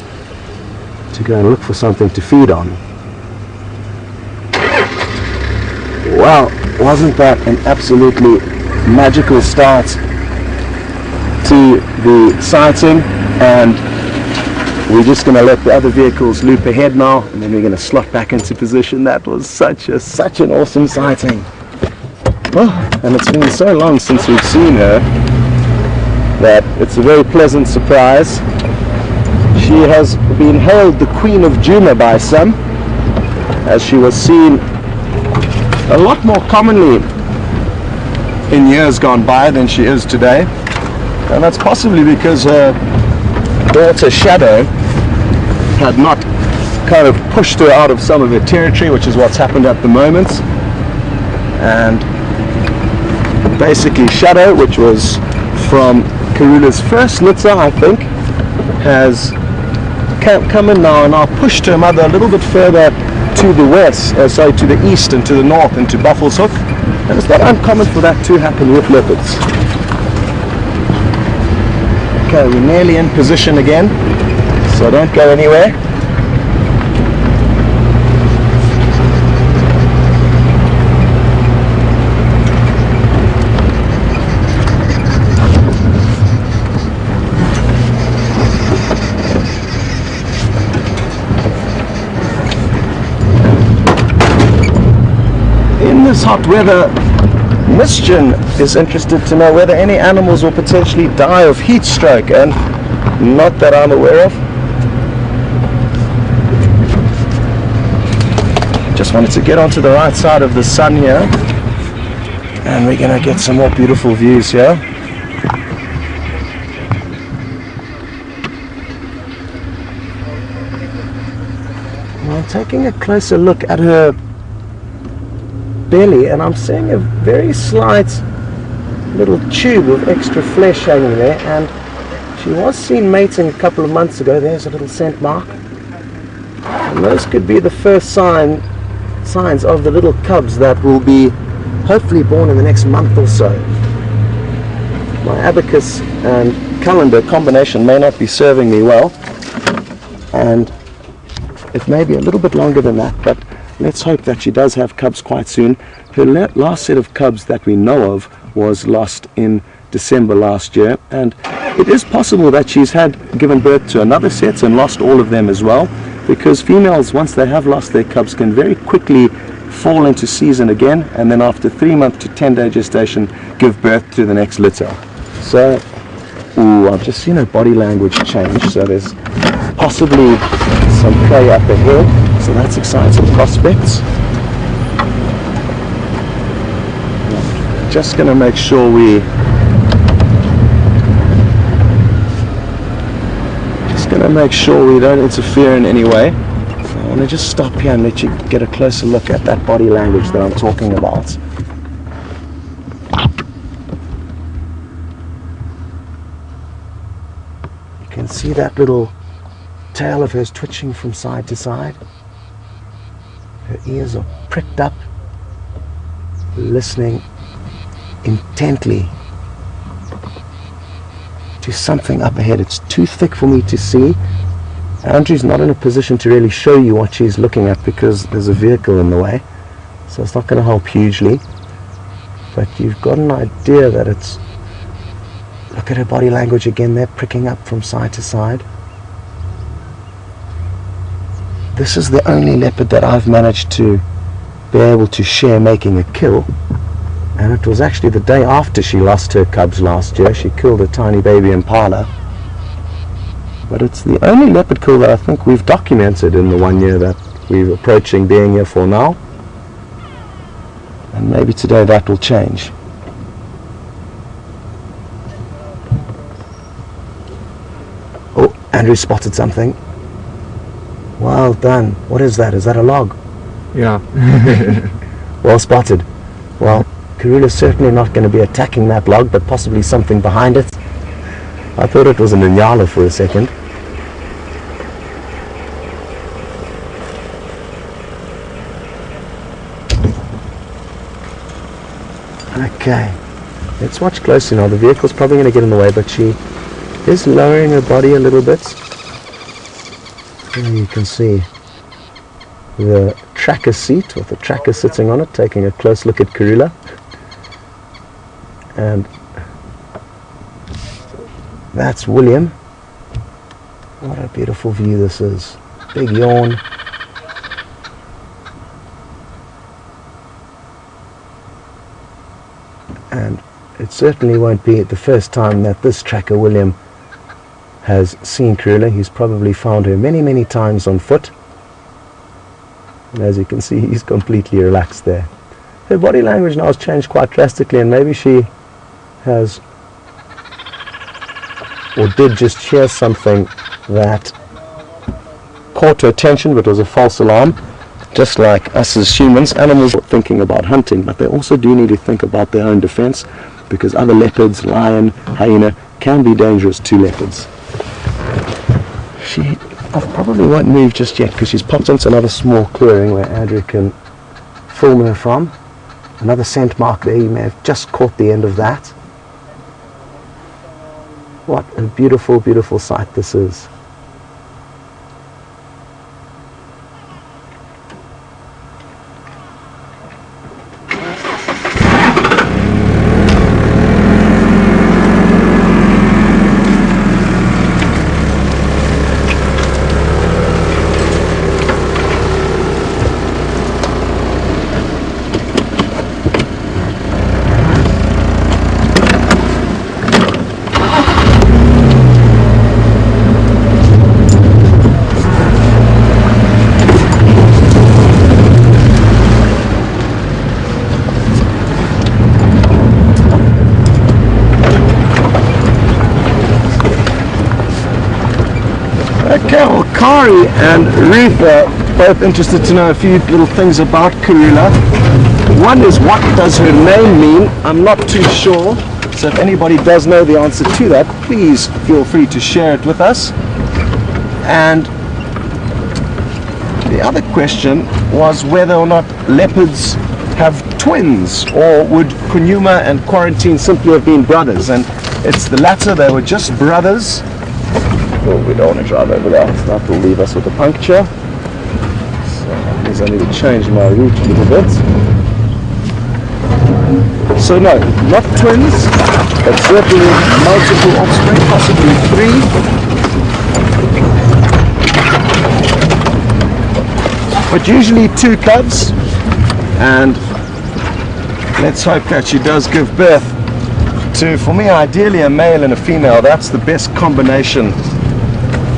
to go and look for something to feed on. Wow, wasn't that an absolutely magical start to the sighting? And we're just going to let the other vehicles loop ahead now, and then we're going to slot back into position. That was such an awesome sighting. Oh, and it's been so long since we've seen her that it's a very pleasant surprise. She has been hailed the Queen of Djuma by some, as she was seen a lot more commonly in years gone by than she is today. And that's possibly because her daughter Shadow had not kind of pushed her out of some of her territory, which is what's happened at the moment. And basically Shadow, which was from Karula's first litter, I think, has come in now and now pushed her mother a little bit further to the west, to the east and to the north into Buffalo's Hook. And it's not uncommon for that to happen with leopards. Okay, we're nearly in position again, so don't go anywhere. In this hot weather, Mischian is interested to know whether any animals will potentially die of heat stroke, and not that I'm aware of. Just wanted to get onto the right side of the sun here, and we're going to get some more beautiful views here. Well, taking a closer look at her belly, and I'm seeing a very slight little tube of extra flesh hanging there, and she was seen mating a couple of months ago. There's a little scent mark, and those could be the first signs of the little cubs that will be hopefully born in the next month or so. My abacus and calendar combination may not be serving me well, and it may be a little bit longer than that, but let's hope that she does have cubs quite soon. Her last set of cubs that we know of was lost in December last year, and it is possible that she's given birth to another set and lost all of them as well, because females, once they have lost their cubs, can very quickly fall into season again, and then after 3 month to 10-day gestation give birth to the next litter. So, I've just seen her body language change, so there's possibly some prey up ahead, so that's exciting prospects. Just going to make sure we don't interfere in any way. So I want to just stop here and let you get a closer look at that body language that I'm talking about. You can see that little tail of hers twitching from side to side. Her ears are pricked up, listening intently to something up ahead. It's too thick for me to see. Andrew's not in a position to really show you what she's looking at because there's a vehicle in the way, so it's not going to help hugely, but you've got an idea that it's... Look at her body language again there, pricking up from side to side. This is the only leopard that I've managed to be able to share making a kill, and it was actually the day after she lost her cubs last year. She killed a tiny baby impala, but it's the only leopard kill that I think we've documented in the 1 year that we're approaching being here for now, and maybe today that will change. Andrew spotted something. Well done. What is that? Is that a log? Yeah. Well spotted. Well, Karula's certainly not going to be attacking that log, but possibly something behind it. I thought it was an Inyala for a second. Okay, let's watch closely now. The vehicle's probably going to get in the way, but she is lowering her body a little bit. Here you can see the tracker seat with the tracker sitting on it, taking a close look at Karula. And that's William. What a beautiful view this is. Big yawn. And it certainly won't be the first time that this tracker William has seen Karula. He's probably found her many, many times on foot. And as you can see, he's completely relaxed there. Her body language now has changed quite drastically, and maybe she has or did just hear something that caught her attention but was a false alarm. Just like us as humans, animals are thinking about hunting, but they also do need to think about their own defense, because other leopards, lion, hyena can be dangerous to leopards. She probably won't move just yet because she's popped into another small clearing where Andrew can film her from. Another scent mark there, you may have just caught the end of that. What a beautiful, beautiful sight this is. Okay, well, Kari and Ruth are both interested to know a few little things about Karula. One is, what does her name mean? I'm not too sure, so if anybody does know the answer to that, please feel free to share it with us. And the other question was whether or not leopards have twins, or would Djuma and Quarantine simply have been brothers? And it's the latter, they were just brothers. Oh, we don't want to drive over there. That will leave us with a puncture. So that means I need to change my route a little bit. So no, not twins, but certainly multiple offspring, possibly 3. But usually 2 cubs. And let's hope that she does give birth to, for me, ideally a male and a female. That's the best combination,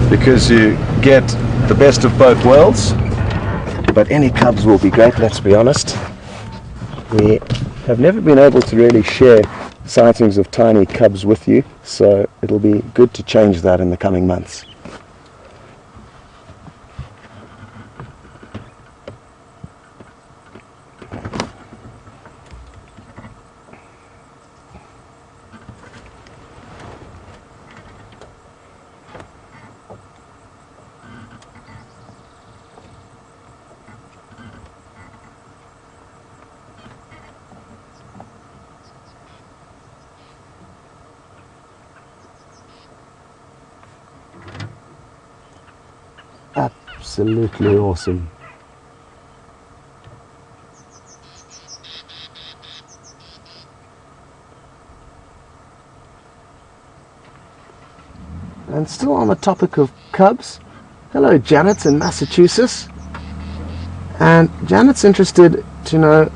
because you get the best of both worlds. But any cubs will be great, let's be honest. We have never been able to really share sightings of tiny cubs with you, so it'll be good to change that in the coming months. Absolutely awesome. And still on the topic of cubs, hello Janet in Massachusetts. And Janet's interested to know,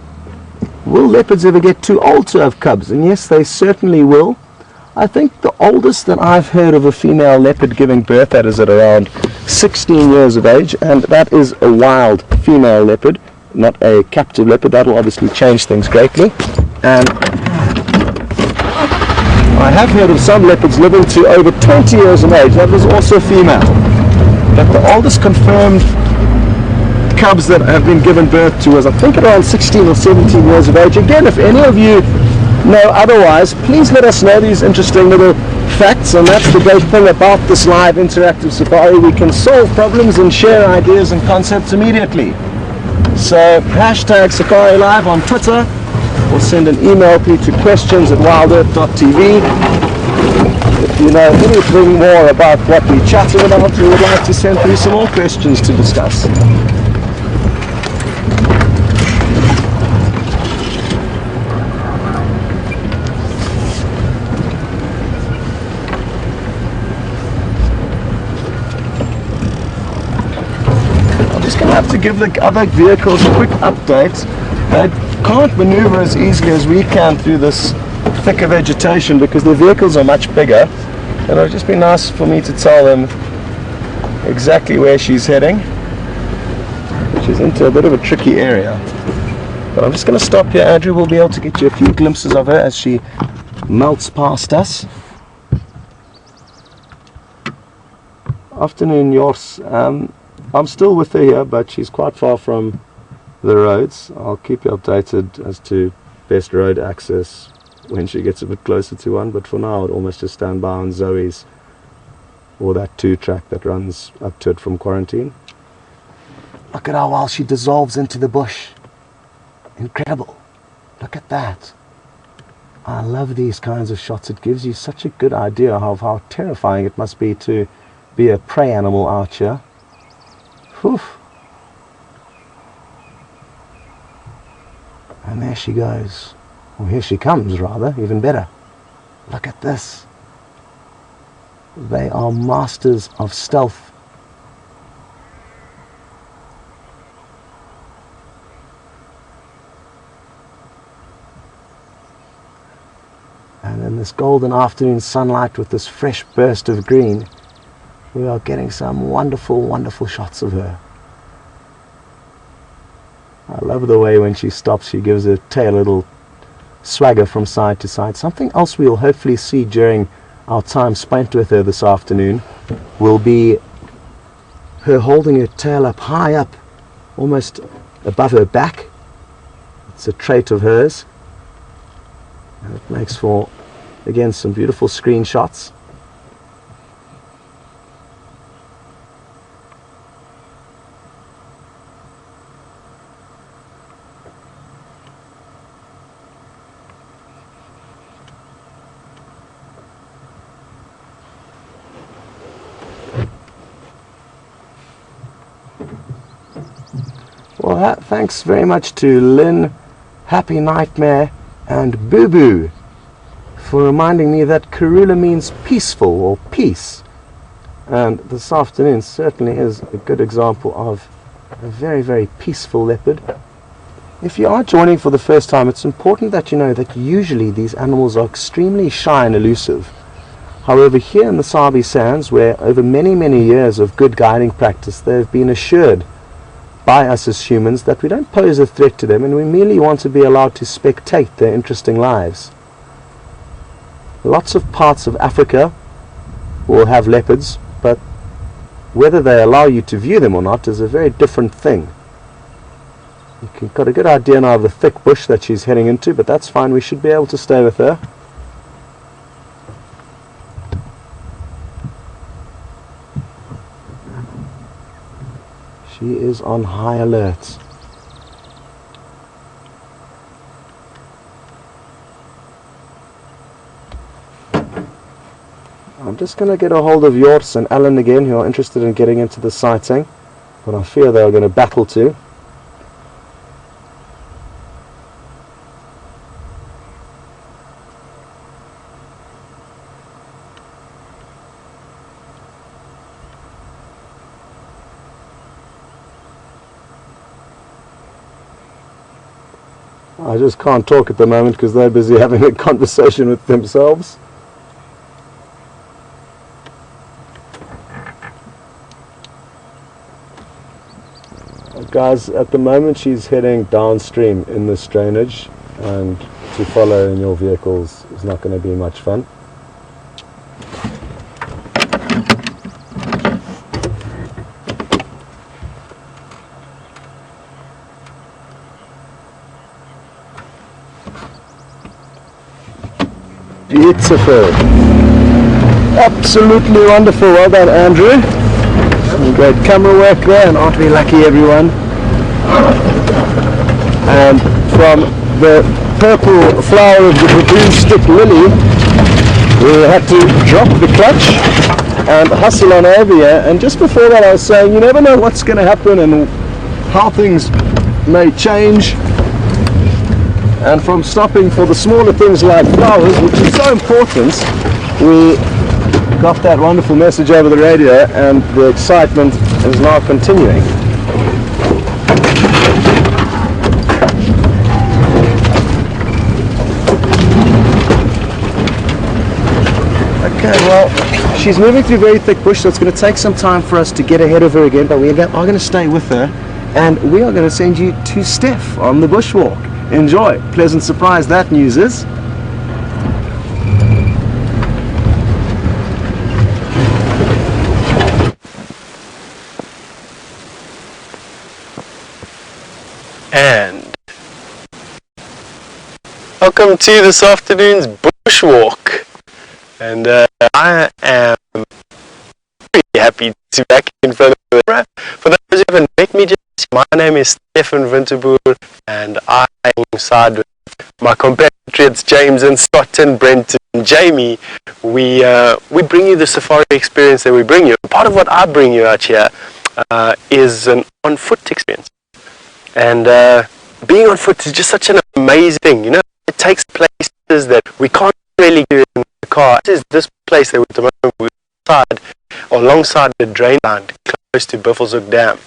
will leopards ever get too old to have cubs? And yes, they certainly will. I think the oldest that I've heard of a female leopard giving birth at is at around 16 years of age, and that is a wild female leopard, not a captive leopard. That will obviously change things greatly. And I have heard of some leopards living to over 20 years of age. That was also female. But the oldest confirmed cubs that have been given birth to was, I think, around 16 or 17 years of age. Again, if any of you know otherwise, please let us know these interesting little facts, and that's the great thing about this live interactive safari. We can solve problems and share ideas and concepts immediately. So hashtag Safari Live on Twitter, or send an email please to questions@wildearth.tv. If you know anything more about what we're chatting about, we would like to send through some more questions to discuss. To give the other vehicles a quick update. They can't maneuver as easily as we can through this thicker vegetation because the vehicles are much bigger, and it'll just be nice for me to tell them exactly where she's heading, which is into a bit of a tricky area. But I'm just going to stop here. Andrew will be able to get you a few glimpses of her as she melts past us. Afternoon, Jors. I'm still with her here, but she's quite far from the roads. I'll keep you updated as to best road access when she gets a bit closer to one, but for now I'd almost just stand by on Zoe's, or that 2-track that runs up to it from Quarantine. Look at how well she dissolves into the bush. Incredible. Look at that. I love these kinds of shots. It gives you such a good idea of how terrifying it must be to be a prey animal out here. Whew. And there she goes. Well, here she comes, rather, even better. Look at this. They are masters of stealth. And in this golden afternoon sunlight with this fresh burst of green, we are getting some wonderful, wonderful shots of her. I love the way when she stops, she gives her tail a little swagger from side to side. Something else we'll hopefully see during our time spent with her this afternoon will be her holding her tail up high up, almost above her back. It's a trait of hers. And it makes for, again, some beautiful screenshots. Well, thanks very much to Lynn, Happy Nightmare, and Boo Boo for reminding me that Karula means peaceful or peace. And this afternoon certainly is a good example of a very, very peaceful leopard. If you are joining for the first time, it's important that you know that usually these animals are extremely shy and elusive. However, here in the Sabi Sands, where over many, many years of good guiding practice, they've been assured by us as humans that we don't pose a threat to them, and we merely want to be allowed to spectate their interesting lives. Lots of parts of Africa will have leopards, but whether they allow you to view them or not is a very different thing. You've got a good idea now of the thick bush that she's heading into, but that's fine. We should be able to stay with her. She is on high alert. I'm just going to get a hold of Jors and Alan again, who are interested in getting into the sighting, but I fear they are going to battle too. I just can't talk at the moment because they're busy having a conversation with themselves. Guys, at the moment she's heading downstream in this drainage, and to follow in your vehicles is not going to be much fun. Beautiful. Absolutely wonderful. Well done, Andrew. Some great camera work there, and aren't we lucky, everyone? And from the purple flower of the baboon stick lily, we had to drop the clutch and hustle on over here. And just before that I was saying, you never know what's going to happen and how things may change. And from stopping for the smaller things like flowers, which is so important, we got that wonderful message over the radio, and the excitement is now continuing. Okay, well, she's moving through very thick bush, so it's going to take some time for us to get ahead of her again, but we are going to stay with her, and we are going to send you to Steph on the bushwalk. Enjoy. Pleasant surprise that news is. And welcome to this afternoon's bushwalk. And I am very happy to be back in front of the camera. For those who haven't met me, my name is Stefan Winterboer, and I am alongside with my compatriots James and Scott and Brent and Jamie. We bring you the safari experience that we bring you. Part of what I bring you out here is an on-foot experience. And being on foot is just such an amazing thing. You know, it takes places that we can't really do in the car. This is this place that we're alongside the drain line close to Buffelshoek Dam.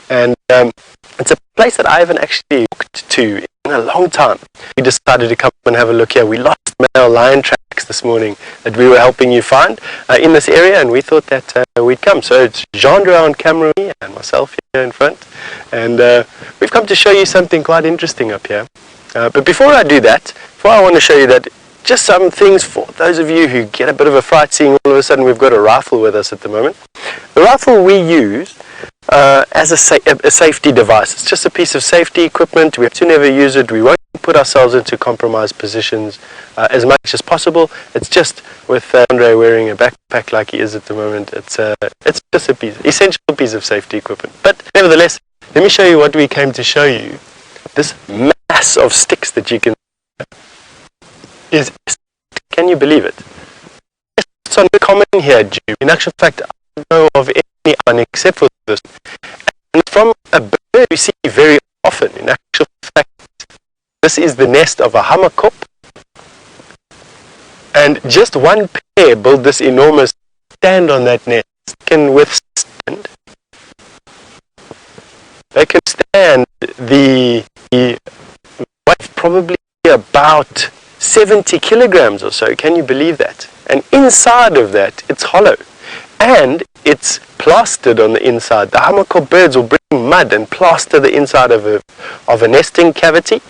And it's a place that I haven't actually walked to in a long time. We decided to come and have a look here. We lost male lion tracks this morning that we were helping you find in this area, and we thought that we'd come. So it's Jeandre on camera and myself here in front, and we've come to show you something quite interesting up here. But before I do that, I want to show you that just some things for those of you who get a bit of a fright seeing all of a sudden we've got a rifle with us at the moment. The rifle we use as a safety device. It's just a piece of safety equipment. We have to never use it. We won't put ourselves into compromised positions as much as possible. It's just with Andre wearing a backpack like he is at the moment. It's just a essential piece of safety equipment. But nevertheless, let me show you what we came to show you. This mass of sticks that you can can you believe it? It's uncommon here, Djuma. In actual fact, I don't know of any one except for this. And from a bird you see very often. In actual fact, this is the nest of a hammerkop. And just one pair build this enormous stand on that nest. Can withstand. They can stand the weight probably about 70 kilograms or so. Can you believe that? And inside of that, it's hollow. And it's plastered on the inside. The hammerkop birds will bring mud and plaster the inside of a nesting cavity.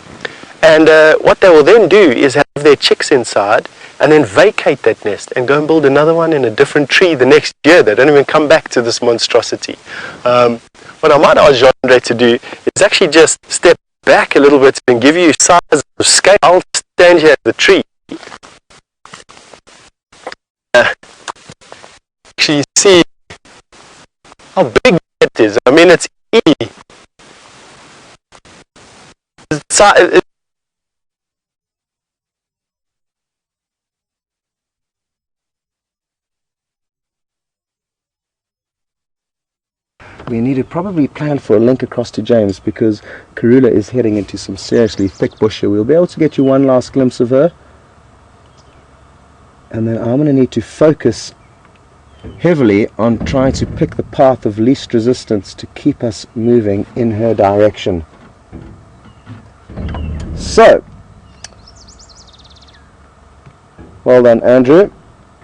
And what they will then do is have their chicks inside and then vacate that nest and go and build another one in a different tree the next year. They don't even come back to this monstrosity. What I might ask Jeandre to do is actually just step back a little bit and give you size of scale. I'll stand here at the tree. Actually see how big it is. I mean, it's easy. We need to probably plan for a link across to James, because Karula is heading into some seriously thick bush here. We'll be able to get you one last glimpse of her, and then I'm going to need to focus heavily on trying to pick the path of least resistance to keep us moving in her direction. So, well done, Andrew.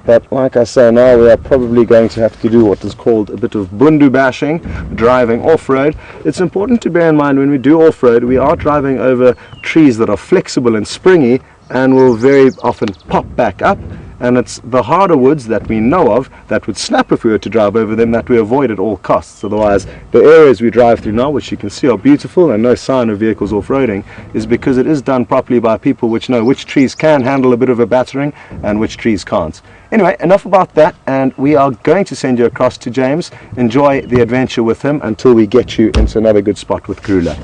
But like I say, now we are probably going to have to do what is called a bit of bundu bashing, driving off-road. It's important to bear in mind when we do off-road, we are driving over trees that are flexible and springy and will very often pop back up. and it's the harder woods that we know of that would snap if we were to drive over them that we avoid at all costs. Otherwise, the areas we drive through now, which you can see are beautiful and no sign of vehicles off-roading, is because it is done properly by people which know which trees can handle a bit of a battering and which trees can't. Anyway, enough about that, and we are going to send you across to James. Enjoy the adventure with him until we get you into another good spot with Karula.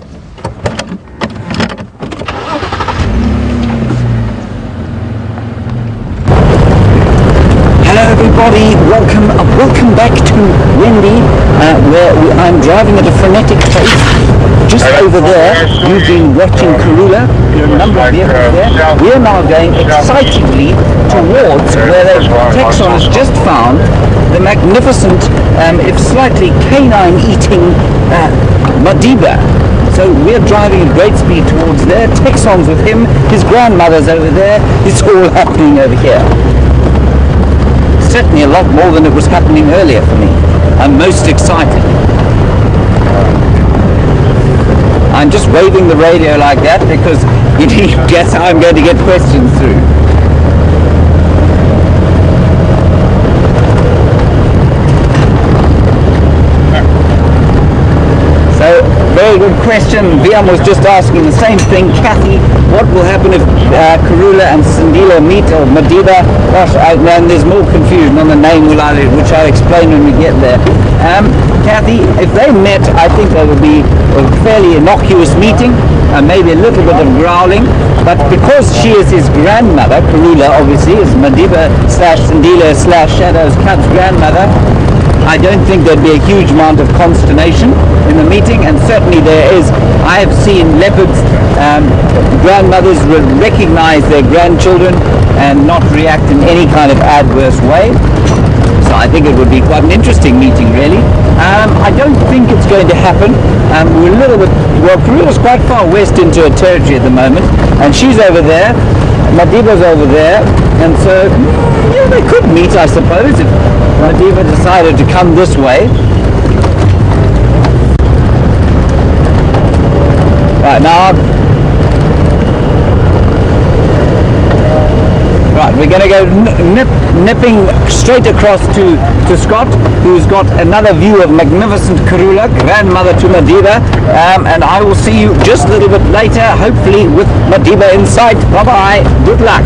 Hello everybody, welcome back to Wendy, where I'm driving at a frenetic pace. Just over there, you've been watching Karula, there are a number of vehicles there. We are now going excitedly towards where the Texon has just found the magnificent, if slightly canine-eating Madiba. So we're driving at great speed towards there, Texon's with him, his grandmother's over there, it's all happening over here. Certainly a lot more than it was happening earlier for me. I'm most excited. I'm just waving the radio like that because you guess how I'm going to get questions through. So, very good question. Viam was just asking the same thing. Kathy, what will happen if Karula and Sindile meet, or Madiba? Gosh, and there's more confusion on the name, which I'll explain when we get there. Kathy, if they met, I think there would be a fairly innocuous meeting, maybe a little bit of growling, but because she is his grandmother, Karula obviously is Madiba / Sindile / Shadow's Cub's grandmother, I don't think there'd be a huge amount of consternation in the meeting, and certainly there is. I have seen leopards, grandmothers recognize their grandchildren and not react in any kind of adverse way. So I think it would be quite an interesting meeting, really. I don't think it's going to happen. We're a little bit, well, Karula's quite far west into her territory at the moment, and she's over there, Madiba's over there, and so yeah, they could meet, I suppose, if Madiba decided to come this way. Right, now, right, we're going to go nipping straight across to Scott, who's got another view of magnificent Karula, grandmother to Madiba, and I will see you just a little bit later, hopefully with Madiba in sight. Bye-bye, good luck.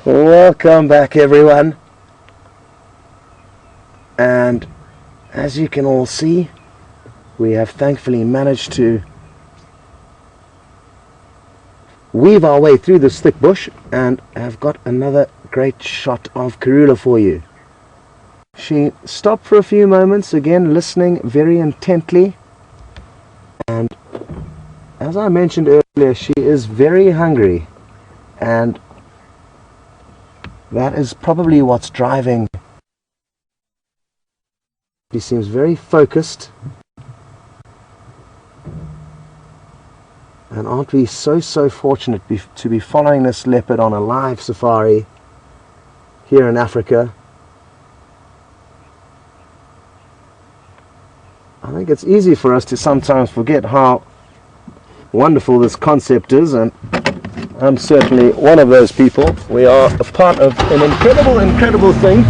Welcome back, everyone. And as you can all see, we have thankfully managed to weave our way through this thick bush and have got another great shot of Karula for you. She stopped for a few moments, again listening very intently, and as I mentioned earlier, she is very hungry, and that is probably what's driving. She seems very focused. And aren't we so fortunate to be following this leopard on a live safari here in Africa? I think it's easy for us to sometimes forget how wonderful this concept is, and I'm certainly one of those people. We are a part of an incredible thing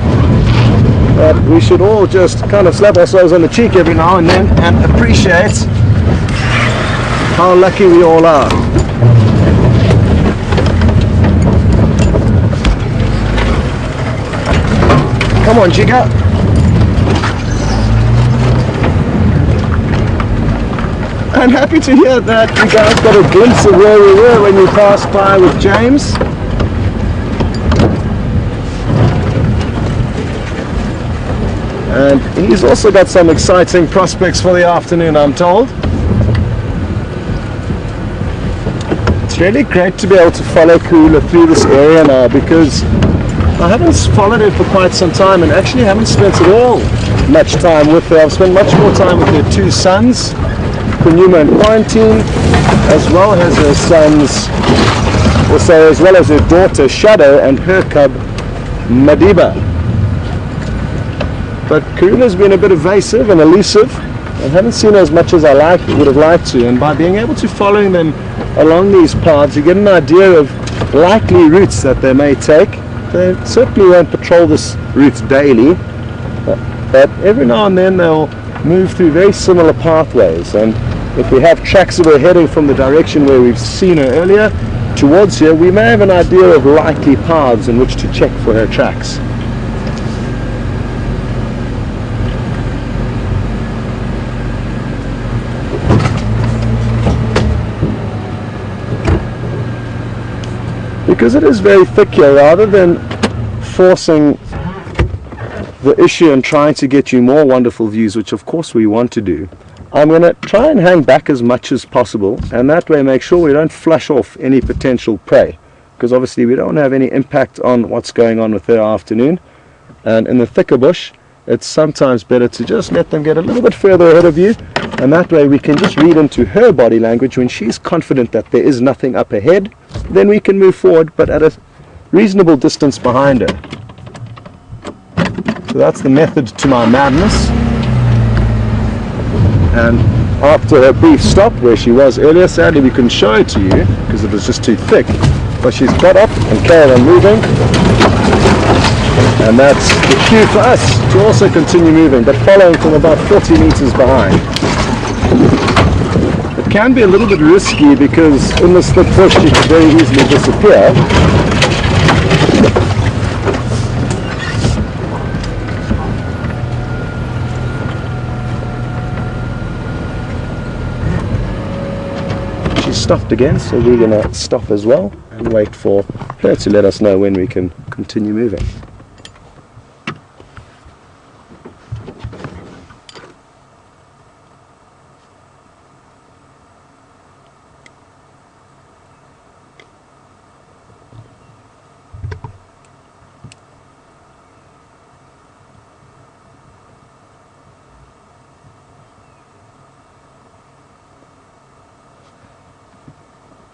that we should all just kind of slap ourselves on the cheek every now and then and appreciate how lucky we all are. Come on, Jigga. I'm happy to hear that you guys got a glimpse of where we were when we passed by with James. And he's also got some exciting prospects for the afternoon, I'm told. It's really great to be able to follow Karula through this area now, because I haven't followed her for quite some time and actually haven't spent at all much time with her. I've spent much more time with her two sons, Djuma in quarantine, as well as her sons, also as well as her daughter Shadow and her cub Madiba. But Karula's been a bit evasive and elusive. I haven't seen her as much as I would have liked to, and by being able to follow them along these paths, you get an idea of likely routes that they may take. They certainly won't patrol this route daily, but every now and then they'll move through very similar pathways, and if we have tracks that are heading from the direction where we've seen her earlier towards here, we may have an idea of likely paths in which to check for her tracks. Because it is very thick here, rather than forcing the issue and trying to get you more wonderful views, which of course we want to do, I'm going to try and hang back as much as possible, and that way make sure we don't flush off any potential prey, because obviously we don't have any impact on what's going on with her afternoon. And in the thicker bush, it's sometimes better to just let them get a little bit further ahead of you, and that way we can just read into her body language. When she's confident that there is nothing up ahead, then we can move forward, but at a reasonable distance behind her. So that's the method to my madness. And after her brief stop where she was earlier, sadly we couldn't show it to you because it was just too thick, but she's got up and carried on moving, and that's the cue for us to also continue moving, but following from about 40 meters behind. It can be a little bit risky because in this thick bush she could very easily disappear. She's stopped again, so we're going to stop as well and wait for her to let us know when we can continue moving.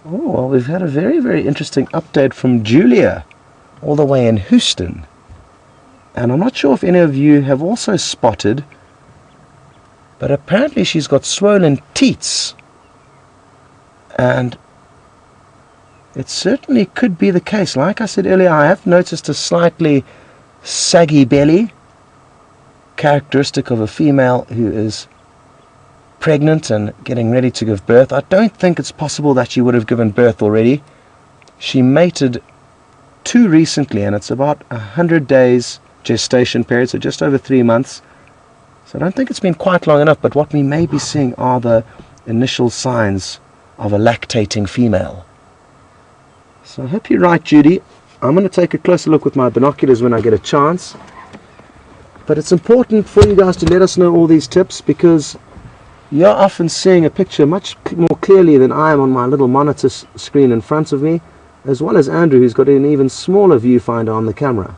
Oh, well, we've had a very, very interesting update from Julia, all the way in Houston. And I'm not sure if any of you have also spotted, but apparently she's got swollen teats. And it certainly could be the case. Like I said earlier, I have noticed a slightly saggy belly, characteristic of a female who is pregnant and getting ready to give birth. I don't think it's possible that she would have given birth already. She mated too recently, and it's about 100 days gestation period, so just over 3 months. So I don't think it's been quite long enough, but what we may be seeing are the initial signs of a lactating female. So I hope you're right, Judy. I'm going to take a closer look with my binoculars when I get a chance. But it's important for you guys to let us know all these tips, because you're often seeing a picture much more clearly than I am on my little monitor screen in front of me, as well as Andrew, who's got an even smaller viewfinder on the camera.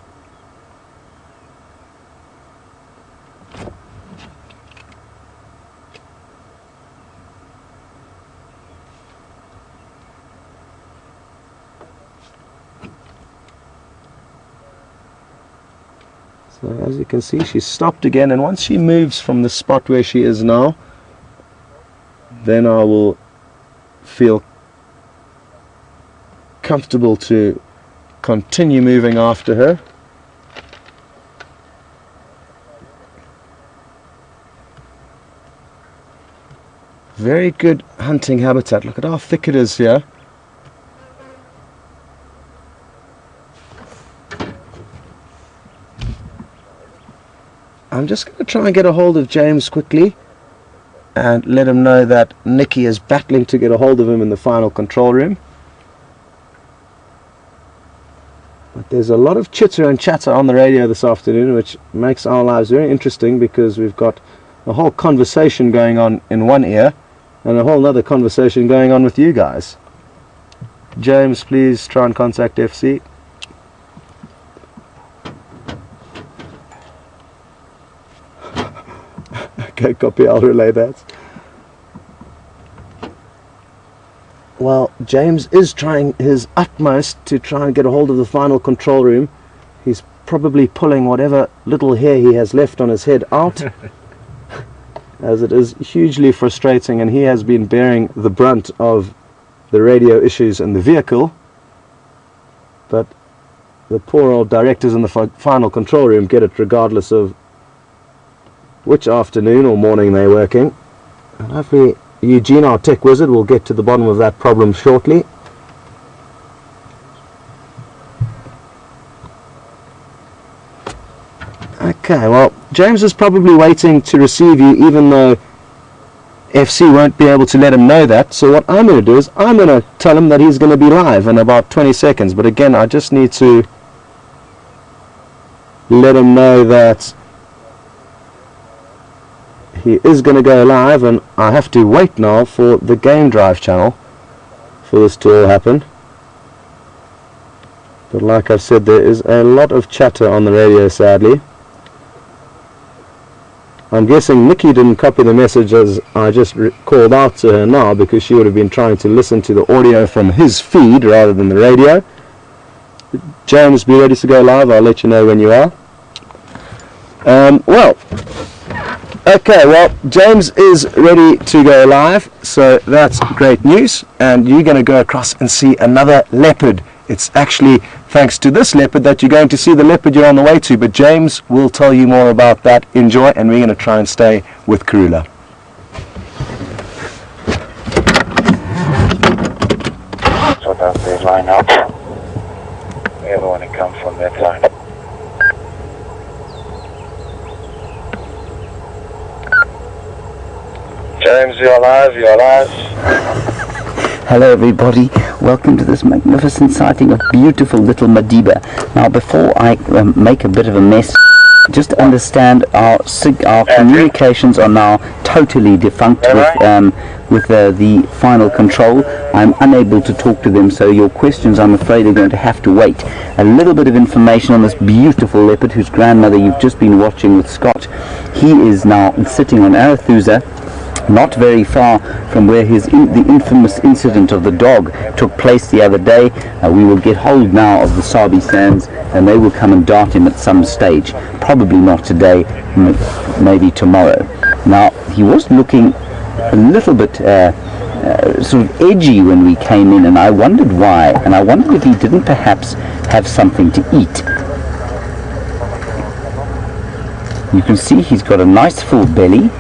So as you can see, she's stopped again, and once she moves from the spot where she is now, then I will feel comfortable to continue moving after her. Very good hunting habitat. Look at how thick it is here. I'm just going to try and get a hold of James quickly and let him know that Nikki is battling to get a hold of him in the final control room. But there's a lot of chitter and chatter on the radio this afternoon, which makes our lives very interesting, because we've got a whole conversation going on in one ear and a whole other conversation going on with you guys. James, please try and contact FC. Okay, copy, I'll relay that. Well, James is trying his utmost to try and get a hold of the final control room. He's probably pulling whatever little hair he has left on his head out, as it is hugely frustrating, and he has been bearing the brunt of the radio issues in the vehicle. But the poor old directors in the final control room get it regardless of which afternoon or morning they're working. And hopefully Eugene, our tech wizard, will get to the bottom of that problem shortly. Okay, well, James is probably waiting to receive you, even though FC won't be able to let him know that. So what I'm going to do is I'm going to tell him that he's going to be live in about 20 seconds. But again, I just need to let him know that he is going to go live, and I have to wait now for the Game Drive channel for this to all happen. But like I've said, there is a lot of chatter on the radio, sadly. I'm guessing Nikki didn't copy the message as I just called out to her now, because she would have been trying to listen to the audio from his feed rather than the radio. James, be ready to go live. I'll let you know when you are. Okay, well, James is ready to go live, so that's great news. And you're going to go across and see another leopard. It's actually thanks to this leopard that you're going to see the leopard you're on the way to, but James will tell you more about that. Enjoy, and we're going to try and stay with Karula. So that's the line up. Everyone can come from that side. James, you're alive, you're alive. Hello everybody, welcome to this magnificent sighting of beautiful little Madiba. Now before I make a bit of a mess, just understand our communications are now totally defunct with the final control. I'm unable to talk to them, so your questions, I'm afraid, are going to have to wait. A little bit of information on this beautiful leopard whose grandmother you've just been watching with Scott. He is now sitting on Arathusa, not very far from where the infamous incident of the dog took place the other day. We will get hold now of the Sabi Sands, and they will come and dart him at some stage. Probably not today, maybe tomorrow. Now, he was looking a little bit sort of edgy when we came in, and I wondered why, and I wondered if he didn't perhaps have something to eat. You can see he's got a nice full belly.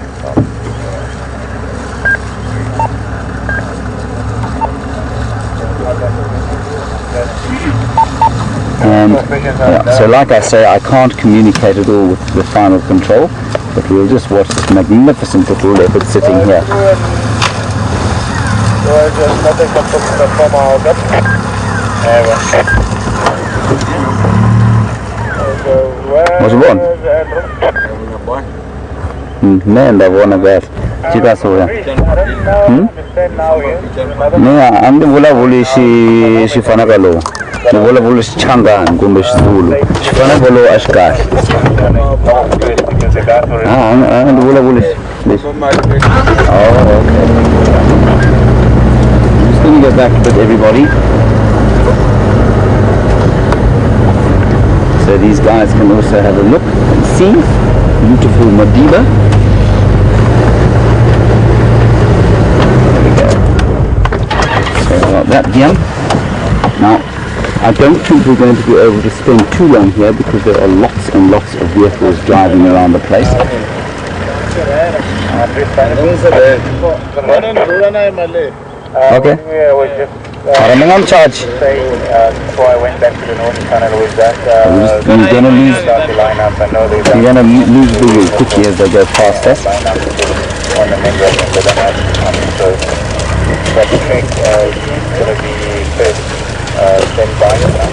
And yeah, so like I say, I can't communicate at all with the final control, but we'll just watch this magnificent little leopard sitting here. What's it on? Man, that one of that. Chika soya. No, I'm the vula she fanagalo. The vula changan kumbe shulu. She fanagalo ashkar. And the vula oh, okay. I'm just going to go back with everybody. So these guys can also have a look and see beautiful Madiba. There we go. So about that here. Now, I don't think we're going to be able to spend too long here because there are lots and lots of vehicles driving around the place. Okay. I'm on charge. So I went back to the northern tunnel with that. You're going to lose the wheel quickly as they go past us. On the main road, but so the train is going to be first standby now.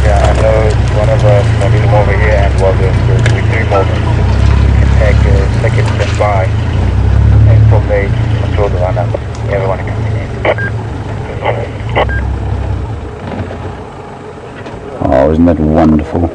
Yeah, I know one of us is moving over here, and while there's three more, we can take a second standby and from there control the run up. Everyone coming in. Oh, isn't that wonderful?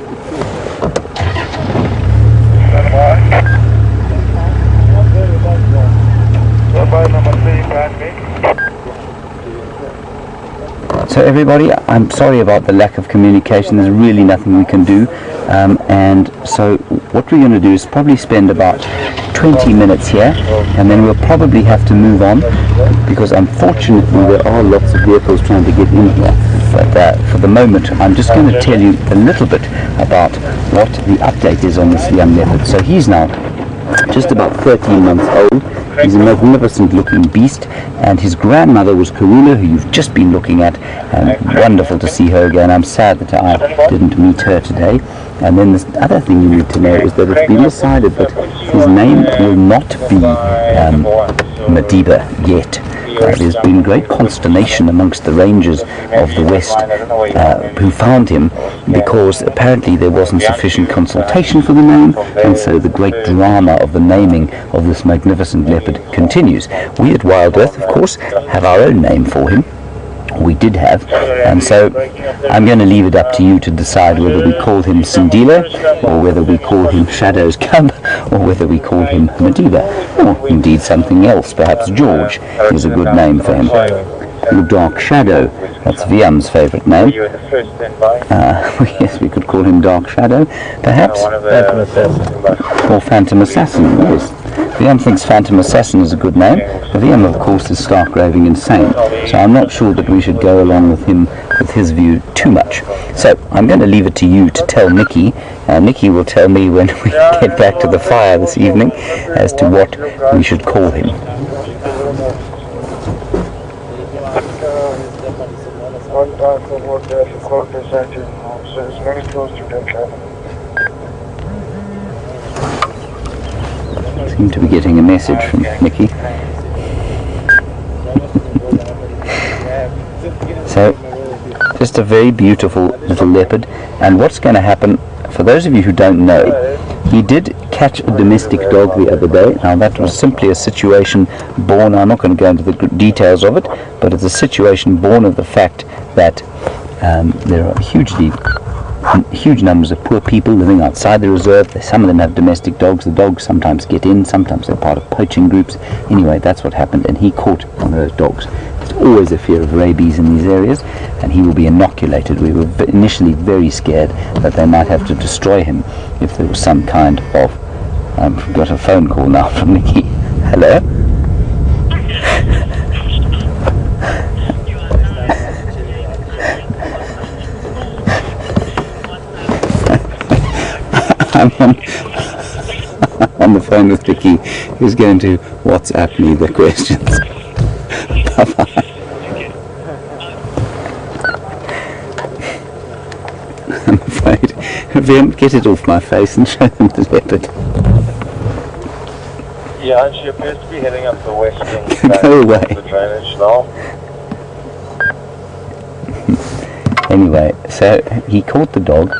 So everybody, I'm sorry about the lack of communication. There's really nothing we can do. And so what we're going to do is probably spend about 20 minutes here, and then we'll probably have to move on because unfortunately there are lots of vehicles trying to get in here. But for the moment, I'm just going to tell you a little bit about what the update is on this young leopard. So he's now just about 13 months old. He's a magnificent looking beast, and his grandmother was Karula, who you've just been looking at, and wonderful to see her again. I'm sad that I didn't meet her today. And then the other thing you need to know is that it's been decided that his name will not be Madiba yet. There's been great consternation amongst the rangers of the West who found him, because apparently there wasn't sufficient consultation for the name, and so the great drama of the naming of this magnificent leopard continues. We at Wild Earth, of course, have our own name for him. We did have, and so I'm going to leave it up to you to decide whether we call him Sindile, or whether we call him Shadow's Cub, or whether we call him Madiba, or indeed something else. Perhaps George is a good name for him. Or Dark Shadow, that's Viam's favourite name. Yes, we could call him Dark Shadow, perhaps. Or Phantom Assassin, yes. Viam thinks Phantom Assassin is a good name. Viam, of course, is stark raving insane, so I'm not sure that we should go along with him, with his view, too much. So I'm going to leave it to you to tell Nikki. Nikki will tell me when we get back to the fire this evening as to what we should call him. Seem to be getting a message from Nikki. So, just a very beautiful little leopard. And what's going to happen, for those of you who don't know, he did catch a domestic dog the other day. Now that was simply a situation born, I'm not going to go into the details of it, but it's a situation born of the fact that there are huge numbers of poor people living outside the reserve. Some of them have domestic dogs. The dogs sometimes get in, sometimes they're part of poaching groups. Anyway, that's what happened, and he caught one of those dogs. There's always a fear of rabies in these areas, and he will be inoculated. We were initially very scared that they might have to destroy him if there was some kind of... I've got a phone call now from Nikki. Hello? I'm on the phone with Vicky, who's going to WhatsApp me the questions. Bye-bye. I'm afraid. Viam, get it off my face and show them the leopard. Yeah, and she appears to be heading up the western Go away. of the drainage now. Anyway, so he caught the dog,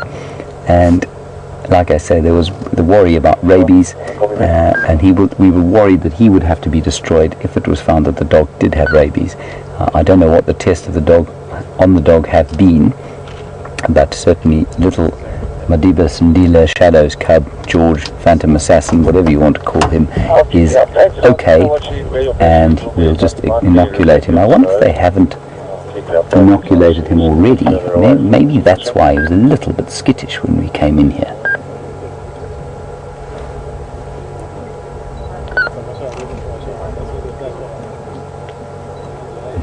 and like I say, there was the worry about rabies, and we were worried that he would have to be destroyed if it was found that the dog did have rabies. I don't know what the tests of the dog have been, but certainly little Madiba, Sindile, Shadow's Cub, George, Phantom Assassin, whatever you want to call him, is okay, and we'll just inoculate him. I wonder if they haven't inoculated him already. Maybe that's why he was a little bit skittish when we came in here.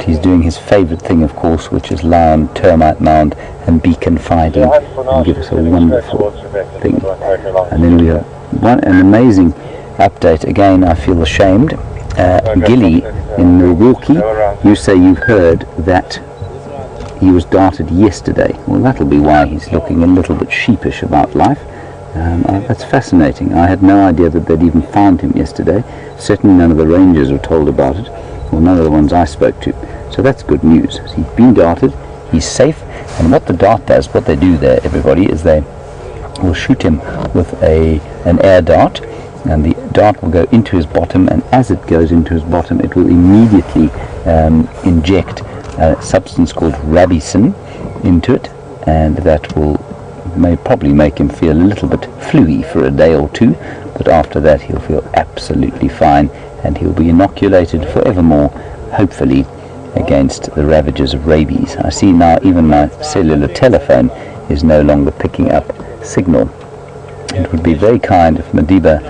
He's doing his favourite thing, of course, which is lie on termite mound and be confiding and give us a wonderful thing. And then we have an amazing update. Again, I feel ashamed. Gilly in Milwaukee, you say you've heard that he was darted yesterday. Well, that'll be why he's looking a little bit sheepish about life. That's fascinating. I had no idea that they'd even found him yesterday. Certainly none of the rangers were told about it, or none of the ones I spoke to. So that's good news. He's been darted, he's safe, and what the dart does, what they do there, everybody, is they will shoot him with an air dart, and the dart will go into his bottom, and as it goes into his bottom, it will immediately inject a substance called rabicin into it, and that may probably make him feel a little bit fluey for a day or two, but after that he'll feel absolutely fine, and he'll be inoculated forevermore, hopefully, against the ravages of rabies. I see now even my cellular telephone is no longer picking up signal. It would be very kind if Madiba,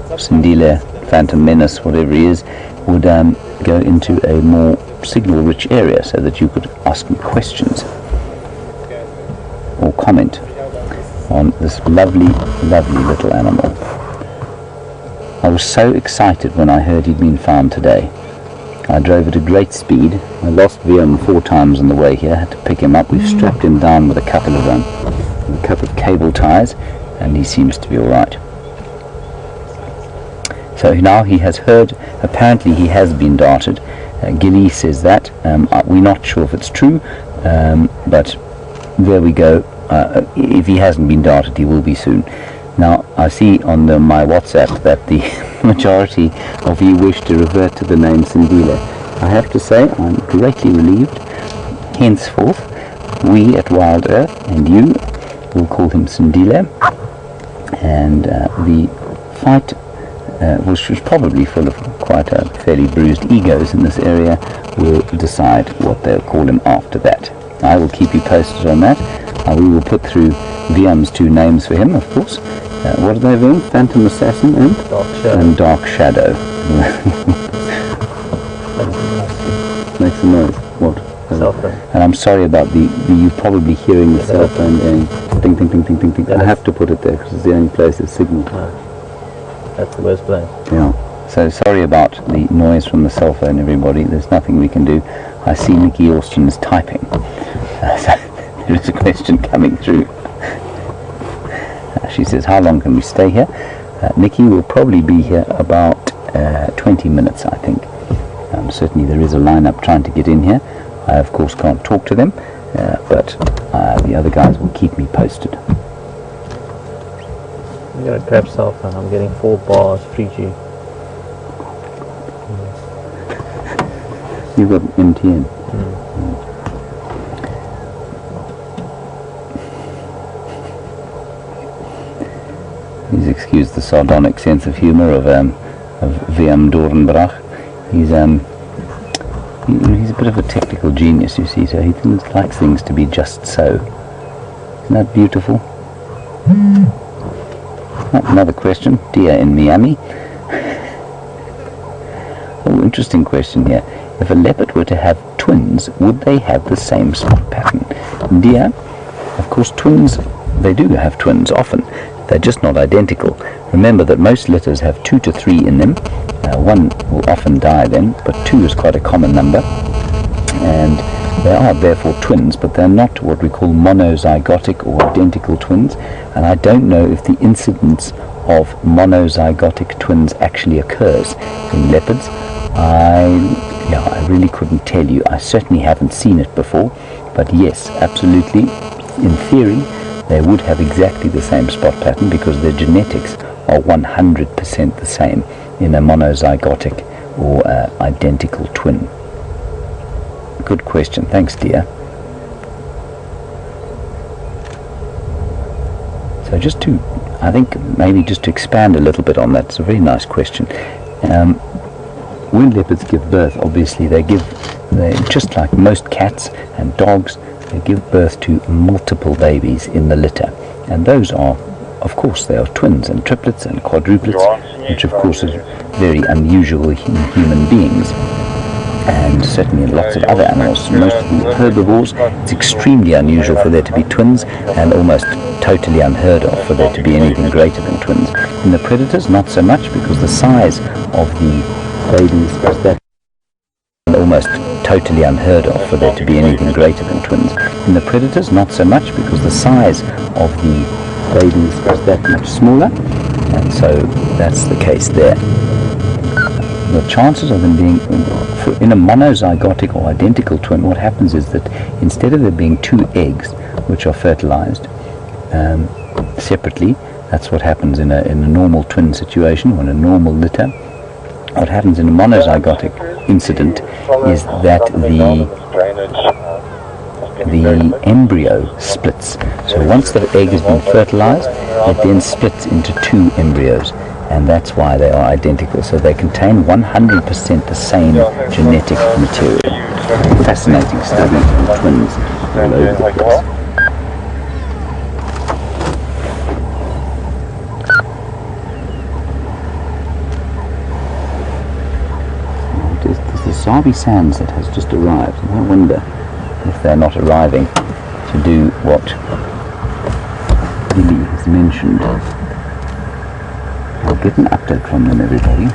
Sindile, Phantom Menace, whatever he is, would go into a more signal-rich area so that you could ask him questions. comment on this lovely, lovely little animal. I was so excited when I heard he'd been found today. I drove at a great speed. I lost VM 4 times on the way here. Had to pick him up. We've strapped him down with a couple of cable ties, and he seems to be all right. So now he has heard. Apparently he has been darted. Gilly says that. We're not sure if it's true, but there we go. If he hasn't been darted, he will be soon. Now, I see on my WhatsApp that the majority of you wish to revert to the name Sindile. I have to say, I'm greatly relieved. Henceforth, we at Wild Earth and you will call him Sindile. And the fight, which was probably full of quite a fairly bruised egos in this area, will decide what they'll call him after that. I will keep you posted on that. We will put through VM's 2 names for him, of course. What are they, VM? Phantom Assassin and Dark Shadow. Makes a noise. What? Cell phone. And I'm sorry about you probably hearing the cell phone going ding, ding, ding, ding, ding, ding. I have to put it there because it's the only place there's signal. That's the worst place. Yeah. So sorry about the noise from the cell phone, everybody. There's nothing we can do. I see Nikki Austin is typing. So there is a question coming through. She says, how long can we stay here? Nikki will probably be here about 20 minutes, I think. Certainly there is a lineup trying to get in here. I, of course, can't talk to them, but the other guys will keep me posted. I'm going to grab cell phone. I'm getting 4 bars, 3G. You've got MTN. Please excuse the sardonic sense of humour of VM Doornbrach. He's a bit of a technical genius, you see, so he likes things to be just so. Isn't that beautiful? Another question. Deer in Miami. Oh, interesting question here. If a leopard were to have twins, would they have the same spot pattern? Deer, of course, twins, they do have twins often. They're just not identical. Remember that most litters have 2 to 3 in them. One will often die then, but 2 is quite a common number. And they are therefore twins, but they're not what we call monozygotic or identical twins. And I don't know if the incidence of monozygotic twins actually occurs in leopards. I really couldn't tell you. I certainly haven't seen it before. But yes, absolutely, in theory, they would have exactly the same spot pattern because their genetics are 100% the same in a monozygotic or identical twin. Good question. Thanks, dear. So just to, I think maybe just to expand a little bit on that, it's a very nice question. When leopards give birth, obviously they just like most cats and dogs, they give birth to multiple babies in the litter, and those are, of course, they are twins and triplets and quadruplets, which of course is very unusual in human beings, and certainly in lots of other animals. Most of the herbivores, it's extremely unusual for there to be twins, and almost totally unheard of for there to be anything greater than twins. In the predators, not so much, because the size of the babies is that almost totally unheard of for there to be anything greater than twins. In the predators, not so much, because the size of the babies is that much smaller, and so that's the case there. The chances of them being in a monozygotic or identical twin, what happens is that instead of there being 2 eggs which are fertilized separately, that's what happens in a normal twin situation or in a normal litter. What happens in a monozygotic incident is that the embryo splits. So once the egg has been fertilized, it then splits into 2 embryos, and that's why they are identical. So they contain 100% the same genetic material. Fascinating study on twins all over the place. Sabi Sands that has just arrived, and I wonder if they're not arriving to do what Billy has mentioned. I'll get an update from them, everybody.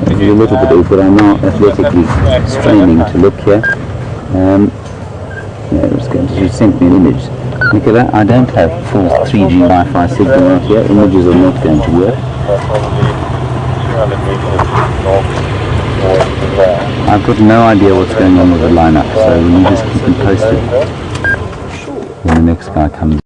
There's a little bit of what I'm now athletically straining to look here. Yeah, it's going to, you sent me an image. Nicola, I don't have full 3G Wi-Fi signal out here. Images are not going to work. I've got no idea what's going on with the lineup, so we'll just keep them posted when the next guy comes